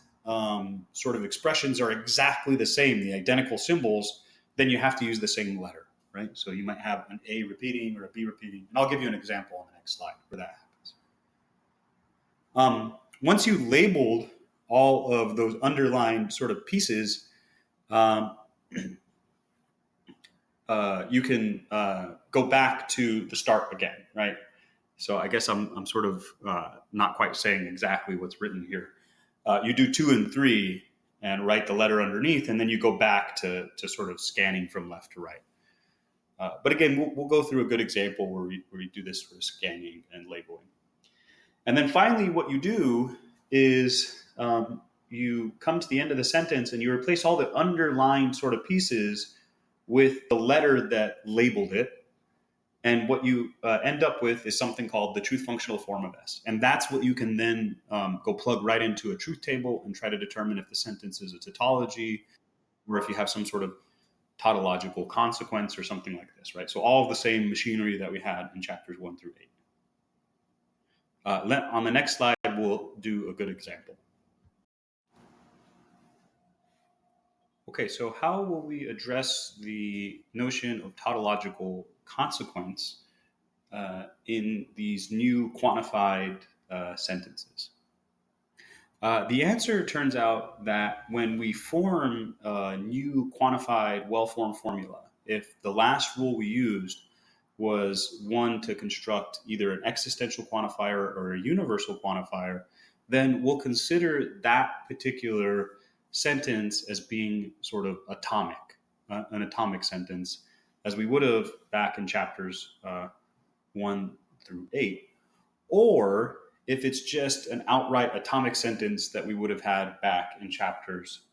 sort of expressions are exactly the same, the identical symbols, then you have to use the same letter, right? So you might have an A repeating or a B repeating. And I'll give you an example on the next slide where that happens. Once you've labeled all of those underlined sort of pieces, you can go back to the start again, right? So I guess I'm sort of not quite saying exactly what's written here. You do 2 and 3 and write the letter underneath, and then you go back to sort of scanning from left to right. But again, we'll go through a good example where we do this sort of scanning and labeling. And then finally, what you do is you come to the end of the sentence and you replace all the underlined sort of pieces with the letter that labeled it. And what you end up with is something called the truth functional form of S. And that's what you can then go plug right into a truth table and try to determine if the sentence is a tautology or if you have some sort of tautological consequence or something like this, right? So all of the same machinery that we had in chapters 1 through 8. On the next slide, we'll do a good example. Okay, so how will we address the notion of tautological consequence in these new quantified sentences? The answer turns out that when we form a new quantified well-formed formula, if the last rule we used was one to construct either an existential quantifier or a universal quantifier, then we'll consider that particular sentence as being sort of atomic, an atomic sentence, as we would have back in chapters 1 through 8. Or if it's just an outright atomic sentence that we would have had back in chapters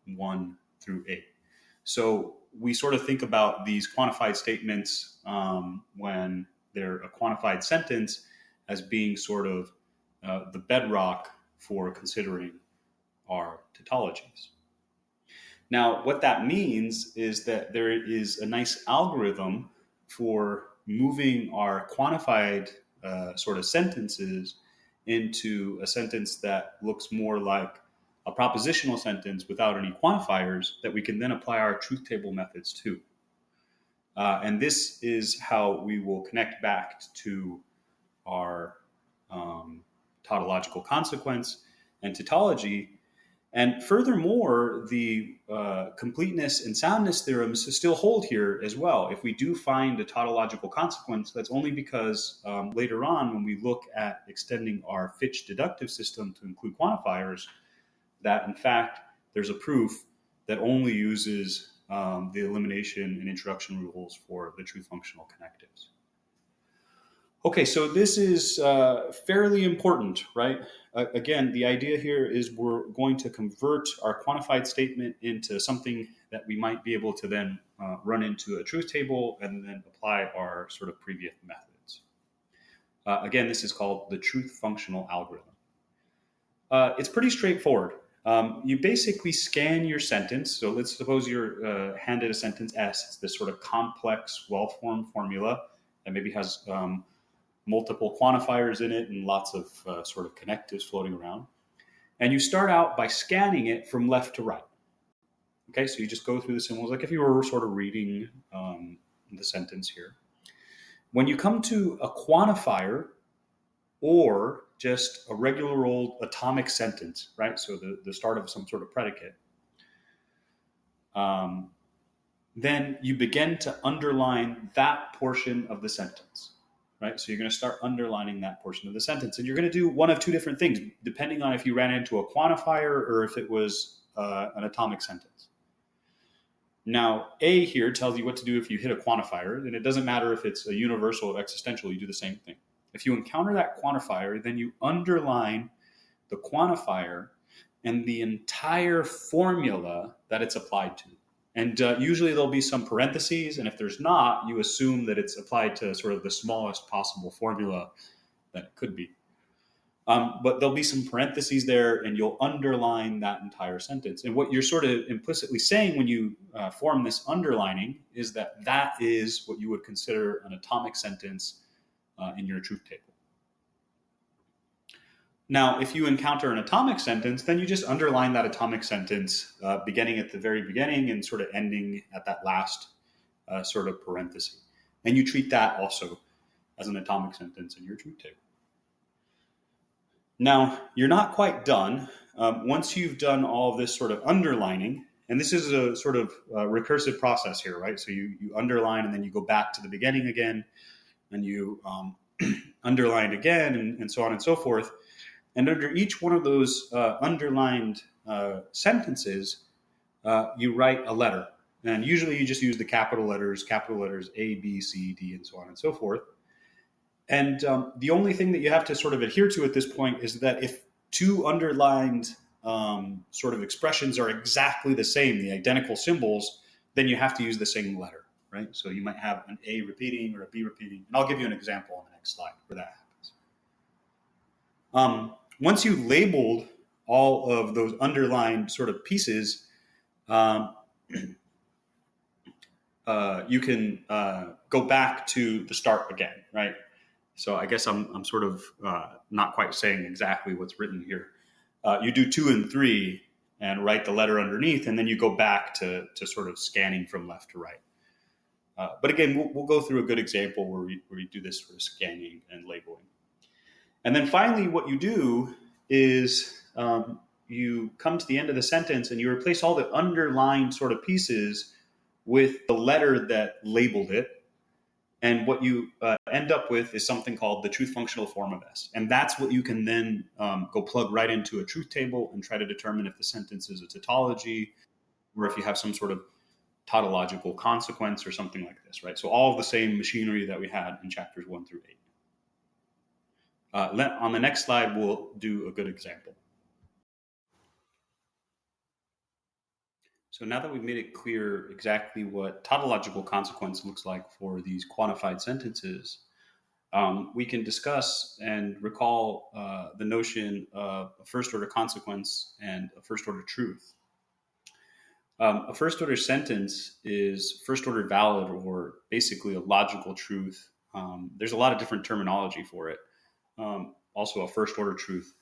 1 through 8. So we sort of think about these quantified statements when they're a quantified sentence as being sort of the bedrock for considering our tautologies. Now, what that means is that there is a nice algorithm for moving our quantified sort of sentences into a sentence that looks more like a propositional sentence without any quantifiers that we can then apply our truth table methods to. And this is how we will connect back to our tautological consequence and tautology. And furthermore, the completeness and soundness theorems still hold here as well. If we do find a tautological consequence, that's only because later on, when we look at extending our Fitch deductive system to include quantifiers, that in fact, there's a proof that only uses the elimination and introduction rules for the truth functional connectives. Okay, so this is fairly important, right? Again, the idea here is we're going to convert our quantified statement into something that we might be able to then run into a truth table and then apply our sort of previous methods. Again, this is called the truth functional algorithm. It's pretty straightforward. You basically scan your sentence. So let's suppose you're handed a sentence S. It's this sort of complex, well-formed formula that maybe has multiple quantifiers in it and lots of sort of connectives floating around. And you start out by scanning it from left to right. Okay, so you just go through the symbols like if you were sort of reading the sentence here. When you come to a quantifier or just a regular old atomic sentence, right? So the start of some sort of predicate, then you begin to underline that portion of the sentence, right? So you're going to start underlining that portion of the sentence. And you're going to do one of two different things, depending on if you ran into a quantifier or if it was an atomic sentence. Now, A here tells you what to do if you hit a quantifier, and it doesn't matter if it's a universal or existential, you do the same thing. If you encounter that quantifier, then you underline the quantifier and the entire formula that it's applied to. And usually there'll be some parentheses, and if there's not, you assume that it's applied to sort of the smallest possible formula that it could be. But there'll be some parentheses there, and you'll underline that entire sentence. And what you're sort of implicitly saying when you form this underlining is that that is what you would consider an atomic sentence in your truth table. Now, if you encounter an atomic sentence, then you just underline that atomic sentence, beginning at the very beginning and sort of ending at that last sort of parenthesis. And you treat that also as an atomic sentence in your truth table. Now, you're not quite done. Once you've done all of this sort of underlining, and this is a sort of recursive process here, right? So you underline and then you go back to the beginning again, and you underline again, and so on and so forth. And under each one of those underlined sentences, you write a letter. And usually you just use the capital letters A, B, C, D, and so on and so forth. And the only thing that you have to sort of adhere to at this point is that if two underlined sort of expressions are exactly the same, the identical symbols, then you have to use the same letter, right? So you might have an A repeating or a B repeating. And I'll give you an example on the next slide where that happens. Once you've labeled all of those underlined sort of pieces, you can go back to the start again, right? So I guess I'm sort of not quite saying exactly what's written here. You do 2 and 3 and write the letter underneath, and then you go back to sort of scanning from left to right. But again, we'll go through a good example where we do this sort of scanning and labeling. And then finally, what you do is you come to the end of the sentence and you replace all the underlined sort of pieces with the letter that labeled it. And what you end up with is something called the truth functional form of S. And that's what you can then go plug right into a truth table and try to determine if the sentence is a tautology or if you have some sort of tautological consequence or something like this, right? So all of the same machinery that we had in chapters 1 through 8. On the next slide, we'll do a good example. So now that we've made it clear exactly what tautological consequence looks like for these quantified sentences, we can discuss and recall the notion of a first-order consequence and a first-order truth. A first-order sentence is first-order valid or basically a logical truth. There's a lot of different terminology for it. Also a first-order truth.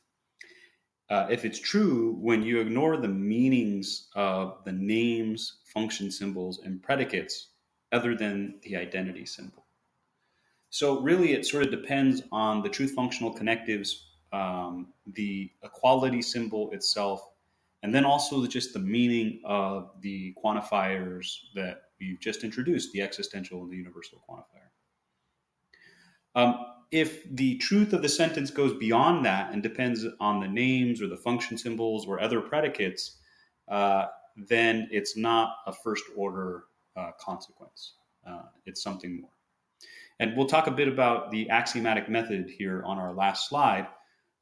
If it's true, when you ignore the meanings of the names, function symbols, and predicates other than the identity symbol. So really, it sort of depends on the truth functional connectives, the equality symbol itself, and then also just the meaning of the quantifiers that we've just introduced, the existential and the universal quantifier. If the truth of the sentence goes beyond that and depends on the names or the function symbols or other predicates, then it's not a first order consequence. It's something more. And we'll talk a bit about the axiomatic method here on our last slide.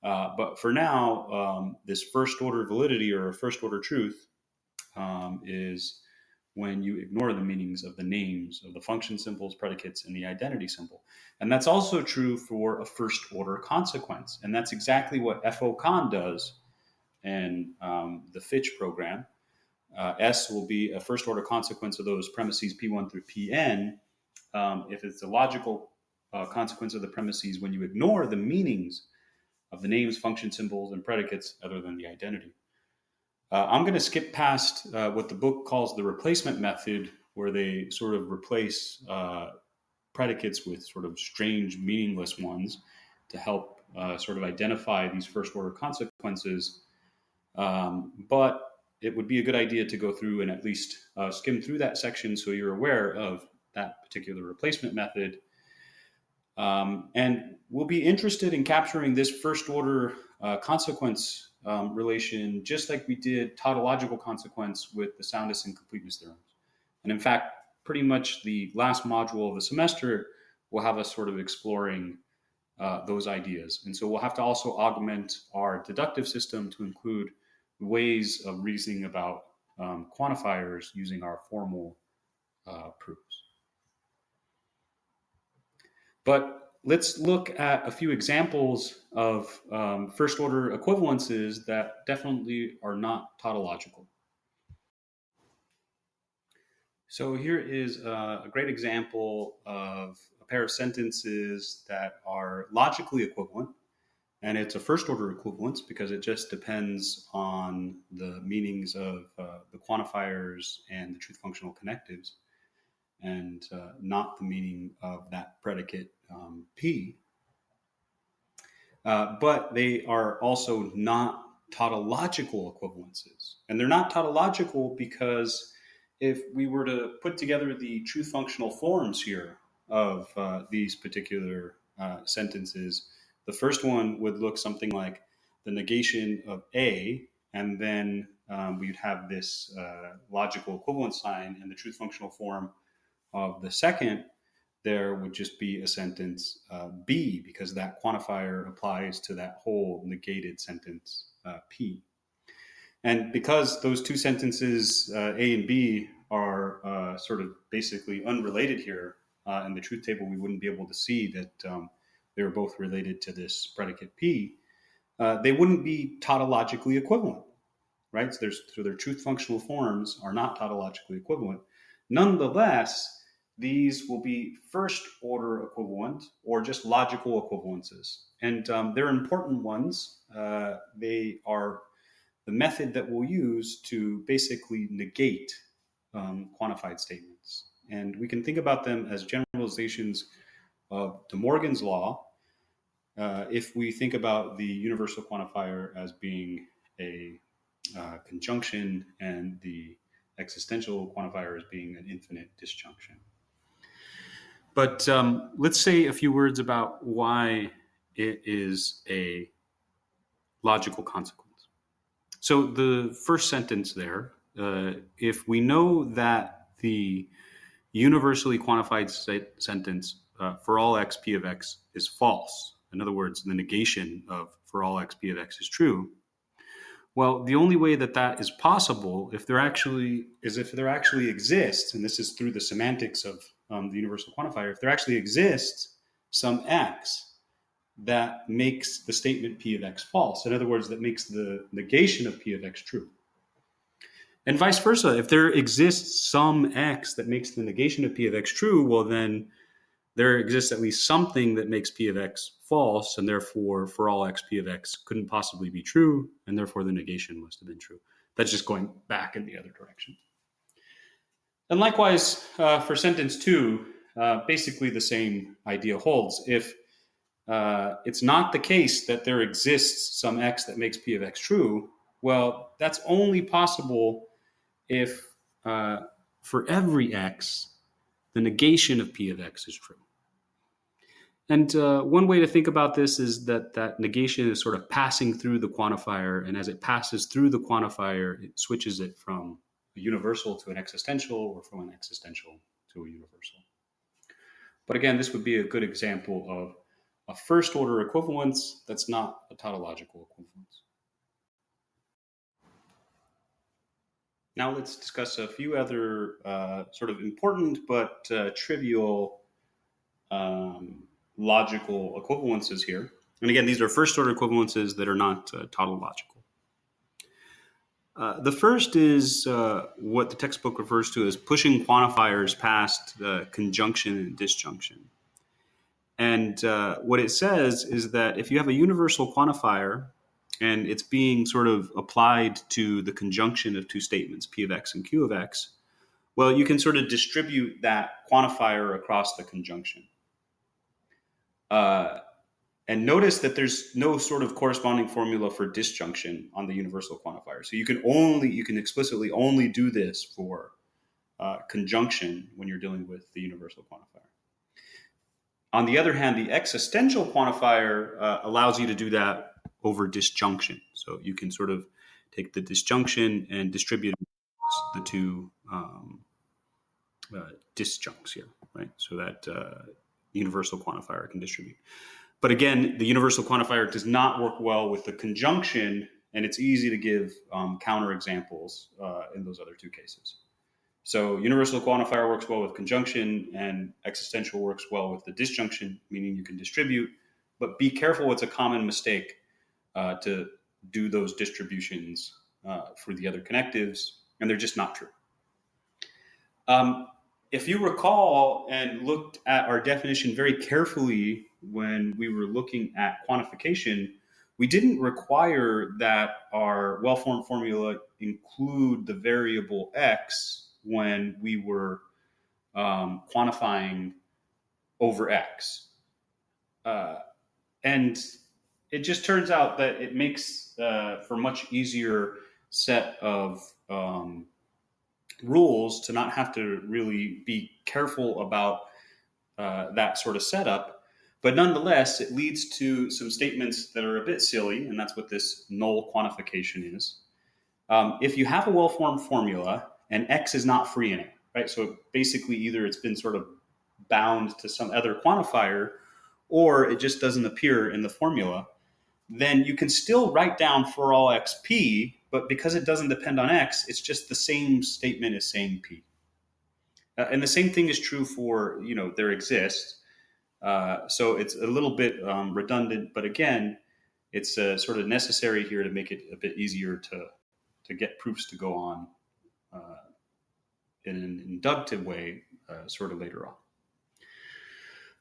But for now, this first order validity or first order truth is when you ignore the meanings of the names of the function symbols, predicates, and the identity symbol. And that's also true for a first order consequence. And that's exactly what FOCON does in the Fitch program. S will be a first order consequence of those premises P1 through Pn. If it's a logical consequence of the premises when you ignore the meanings of the names, function symbols, and predicates other than the identity. I'm going to skip past what the book calls the replacement method, where they sort of replace predicates with sort of strange, meaningless ones to help sort of identify these first order consequences. But it would be a good idea to go through and at least skim through that section so you're aware of that particular replacement method. And we'll be interested in capturing this first order consequence relation, just like we did tautological consequence with the soundness and completeness theorems. And in fact, pretty much the last module of the semester will have us sort of exploring those ideas. And so we'll have to also augment our deductive system to include ways of reasoning about quantifiers using our formal proofs. But let's look at a few examples of first order equivalences that definitely are not tautological. So here is a great example of a pair of sentences that are logically equivalent. And it's a first order equivalence because it just depends on the meanings of the quantifiers and the truth functional connectives, and not the meaning of that predicate P. But they are also not tautological equivalences. And they're not tautological because if we were to put together the truth functional forms here of these particular sentences, the first one would look something like the negation of A, and then we'd have this logical equivalent sign, and the truth functional form of the second, there would just be a sentence B, because that quantifier applies to that whole negated sentence P. And because those two sentences, A and B, are sort of basically unrelated here, in the truth table, we wouldn't be able to see that they were both related to this predicate P. They wouldn't be tautologically equivalent, right? So their truth functional forms are not tautologically equivalent. Nonetheless, these will be first order equivalent or just logical equivalences. And they're important ones. They are the method that we'll use to basically negate quantified statements. And we can think about them as generalizations of De Morgan's law. If we think about the universal quantifier as being a conjunction and the existential quantifier as being an infinite disjunction. But let's say a few words about why it is a logical consequence. So the first sentence there, if we know that the universally quantified sentence for all x p of x is false, in other words, the negation of for all x p of x is true, well, the only way that that is possible if there actually exists, and this is through the semantics of the universal quantifier, if there actually exists some x that makes the statement p of x false. In other words, that makes the negation of p of x true. And vice versa, if there exists some x that makes the negation of p of x true, well, then there exists at least something that makes p of x false, and therefore for all x p of x couldn't possibly be true, and therefore the negation must have been true. That's just going back in the other direction. And likewise, for sentence 2, basically the same idea holds. If it's not the case that there exists some x that makes p of x true, well, that's only possible if for every x, the negation of p of x is true. And one way to think about this is that negation is sort of passing through the quantifier, and as it passes through the quantifier, it switches it from a universal to an existential or from an existential to a universal. But again, this would be a good example of a first order equivalence that's not a tautological equivalence. Now let's discuss a few other sort of important but trivial logical equivalences here. And again, these are first order equivalences that are not tautological. The first is what the textbook refers to as pushing quantifiers past conjunction and disjunction. And what it says is that if you have a universal quantifier and it's being sort of applied to the conjunction of two statements, P of X and Q of X, well, you can sort of distribute that quantifier across the conjunction. And notice that there's no sort of corresponding formula for disjunction on the universal quantifier. So you can explicitly only do this for conjunction when you're dealing with the universal quantifier. On the other hand, the existential quantifier allows you to do that over disjunction. So you can sort of take the disjunction and distribute the two disjuncts here, right? So that universal quantifier can distribute. But again, the universal quantifier does not work well with the conjunction, and it's easy to give counterexamples in those other two cases. So universal quantifier works well with conjunction, and existential works well with the disjunction, meaning you can distribute. But be careful, it's a common mistake to do those distributions for the other connectives, and they're just not true. If you recall and looked at our definition very carefully when we were looking at quantification, we didn't require that our well-formed formula include the variable x when we were quantifying over x. And it just turns out that it makes for much easier set of rules to not have to really be careful about that sort of setup. But nonetheless, it leads to some statements that are a bit silly, and that's what this null quantification is. If you have a well-formed formula and x is not free in it, right? So basically either it's been sort of bound to some other quantifier or it just doesn't appear in the formula, then you can still write down for all xp, but because it doesn't depend on x, it's just the same statement as saying p. And the same thing is true for, there exists. So it's a little bit redundant, but again, it's sort of necessary here to make it a bit easier to get proofs to go on in an inductive way sort of later on.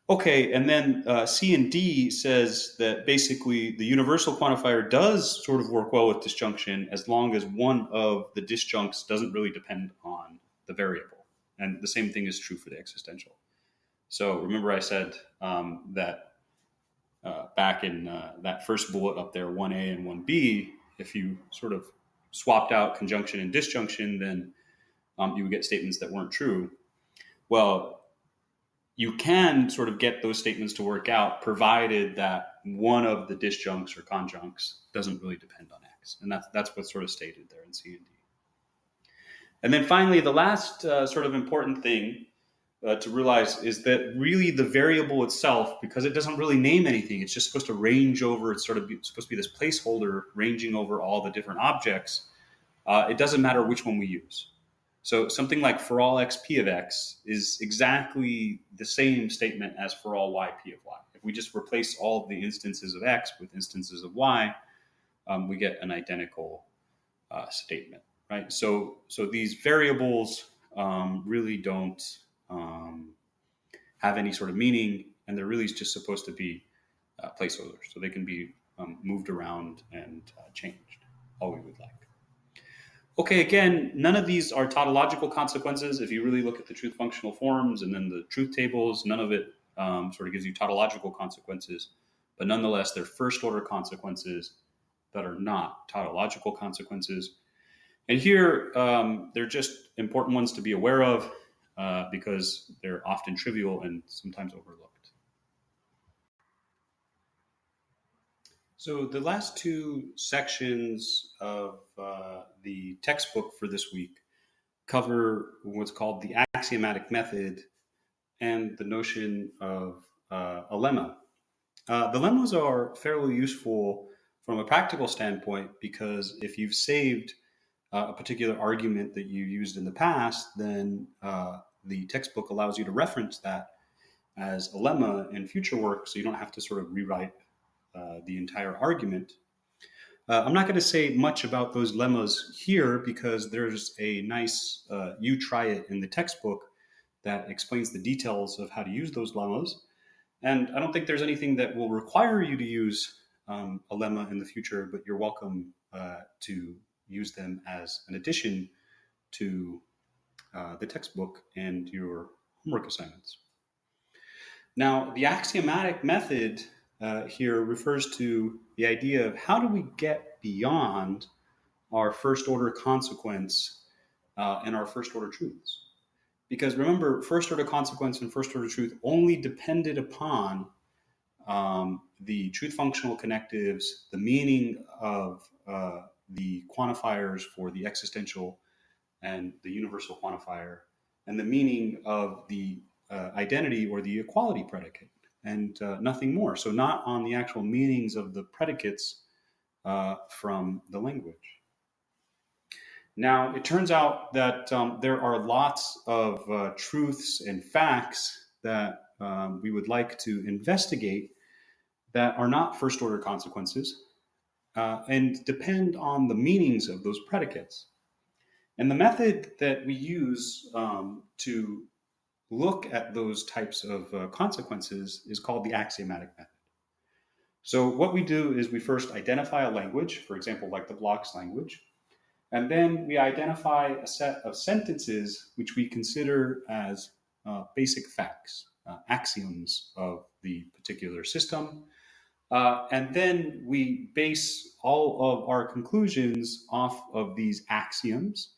Okay, and then C and D says that basically the universal quantifier does sort of work well with disjunction as long as one of the disjuncts doesn't really depend on the variable. And the same thing is true for the existential. So remember I said that back in that first bullet up there, 1A and 1B, if you sort of swapped out conjunction and disjunction, then you would get statements that weren't true. Well, you can sort of get those statements to work out provided that one of the disjuncts or conjuncts doesn't really depend on x. And that's what's sort of stated there in C and D. And then finally, the last sort of important thing to realize is that really the variable itself, because it doesn't really name anything, it's just supposed to range over, it's sort of supposed to be this placeholder ranging over all the different objects. It doesn't matter which one we use. So something like for all x p of x is exactly the same statement as for all y p of y. If we just replace all of the instances of x with instances of y, we get an identical statement, right? So these variables really don't have any sort of meaning, and they're really just supposed to be placeholders. So they can be moved around and changed all we would like. Okay, again, none of these are tautological consequences. If you really look at the truth functional forms and then the truth tables, none of it sort of gives you tautological consequences. But nonetheless, they're first order consequences that are not tautological consequences. And here, they're just important ones to be aware of because they're often trivial and sometimes overlooked. So the last two sections of the textbook for this week cover what's called the axiomatic method and the notion of a lemma. The lemmas are fairly useful from a practical standpoint because if you've saved a particular argument that you used in the past, then the textbook allows you to reference that as a lemma in future work, so you don't have to sort of rewrite the entire argument. I'm not going to say much about those lemmas here because there's a nice you try it in the textbook that explains the details of how to use those lemmas. And I don't think there's anything that will require you to use a lemma in the future, but you're welcome to use them as an addition to the textbook and your homework assignments. Now, the axiomatic method here refers to the idea of how do we get beyond our first order consequence and our first order truths. Because remember, first order consequence and first order truth only depended upon the truth functional connectives, the meaning of the quantifiers for the existential and the universal quantifier, and the meaning of the identity or the equality predicate, and nothing more. So not on the actual meanings of the predicates from the language. Now, it turns out that there are lots of truths and facts that we would like to investigate that are not first order consequences and depend on the meanings of those predicates. And the method that we use to look at those types of consequences is called the axiomatic method. So what we do is we first identify a language, for example, like the blocks language, and then we identify a set of sentences which we consider as basic facts, axioms of the particular system. And then we base all of our conclusions off of these axioms.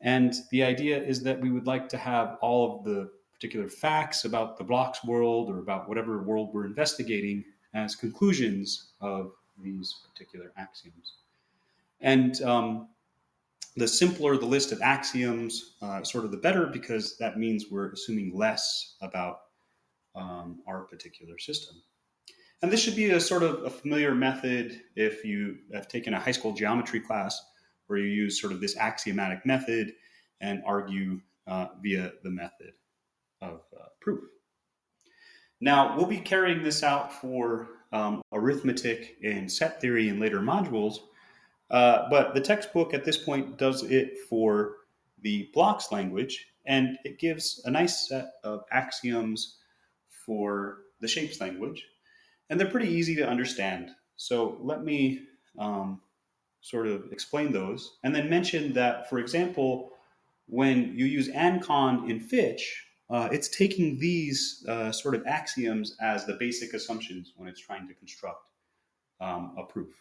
And the idea is that we would like to have all of the particular facts about the blocks world or about whatever world we're investigating as conclusions of these particular axioms. And the simpler the list of axioms, sort of the better, because that means we're assuming less about our particular system. And this should be a sort of a familiar method if you have taken a high school geometry class where you use sort of this axiomatic method and argue via the method of proof. Now, we'll be carrying this out for arithmetic and set theory in later modules, but the textbook at this point does it for the blocks language, and it gives a nice set of axioms for the shapes language, and they're pretty easy to understand. So let me sort of explain those, and then mention that, for example, when you use ANCON in Fitch, it's taking these sort of axioms as the basic assumptions when it's trying to construct a proof.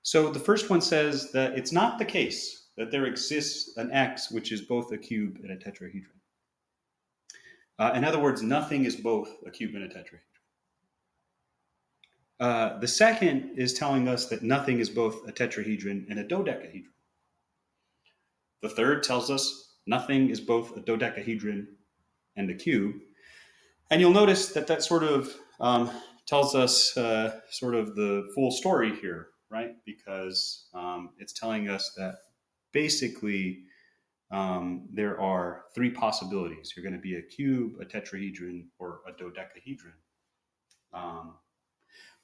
So the first one says that it's not the case that there exists an X which is both a cube and a tetrahedron. In other words, nothing is both a cube and a tetrahedron. The second is telling us that nothing is both a tetrahedron and a dodecahedron. The third tells us nothing is both a dodecahedron and a cube. And you'll notice that that sort of tells us sort of the full story here, right? Because it's telling us that basically there are three possibilities. You're going to be a cube, a tetrahedron, or a dodecahedron.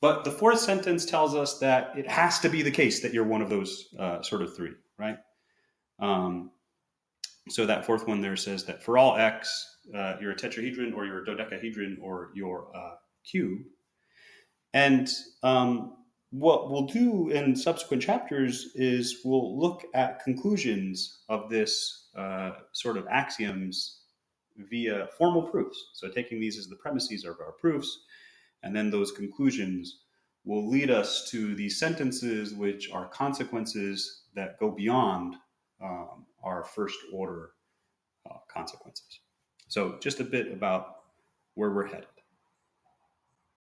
But the fourth sentence tells us that it has to be the case that you're one of those sort of three, right? So that fourth one there says that for all x, you're a tetrahedron or you're a dodecahedron or you're a cube. And what we'll do in subsequent chapters is we'll look at conclusions of this sort of axioms via formal proofs. So taking these as the premises of our proofs, and then those conclusions will lead us to these sentences which are consequences that go beyond our first order consequences. So just a bit about where we're headed.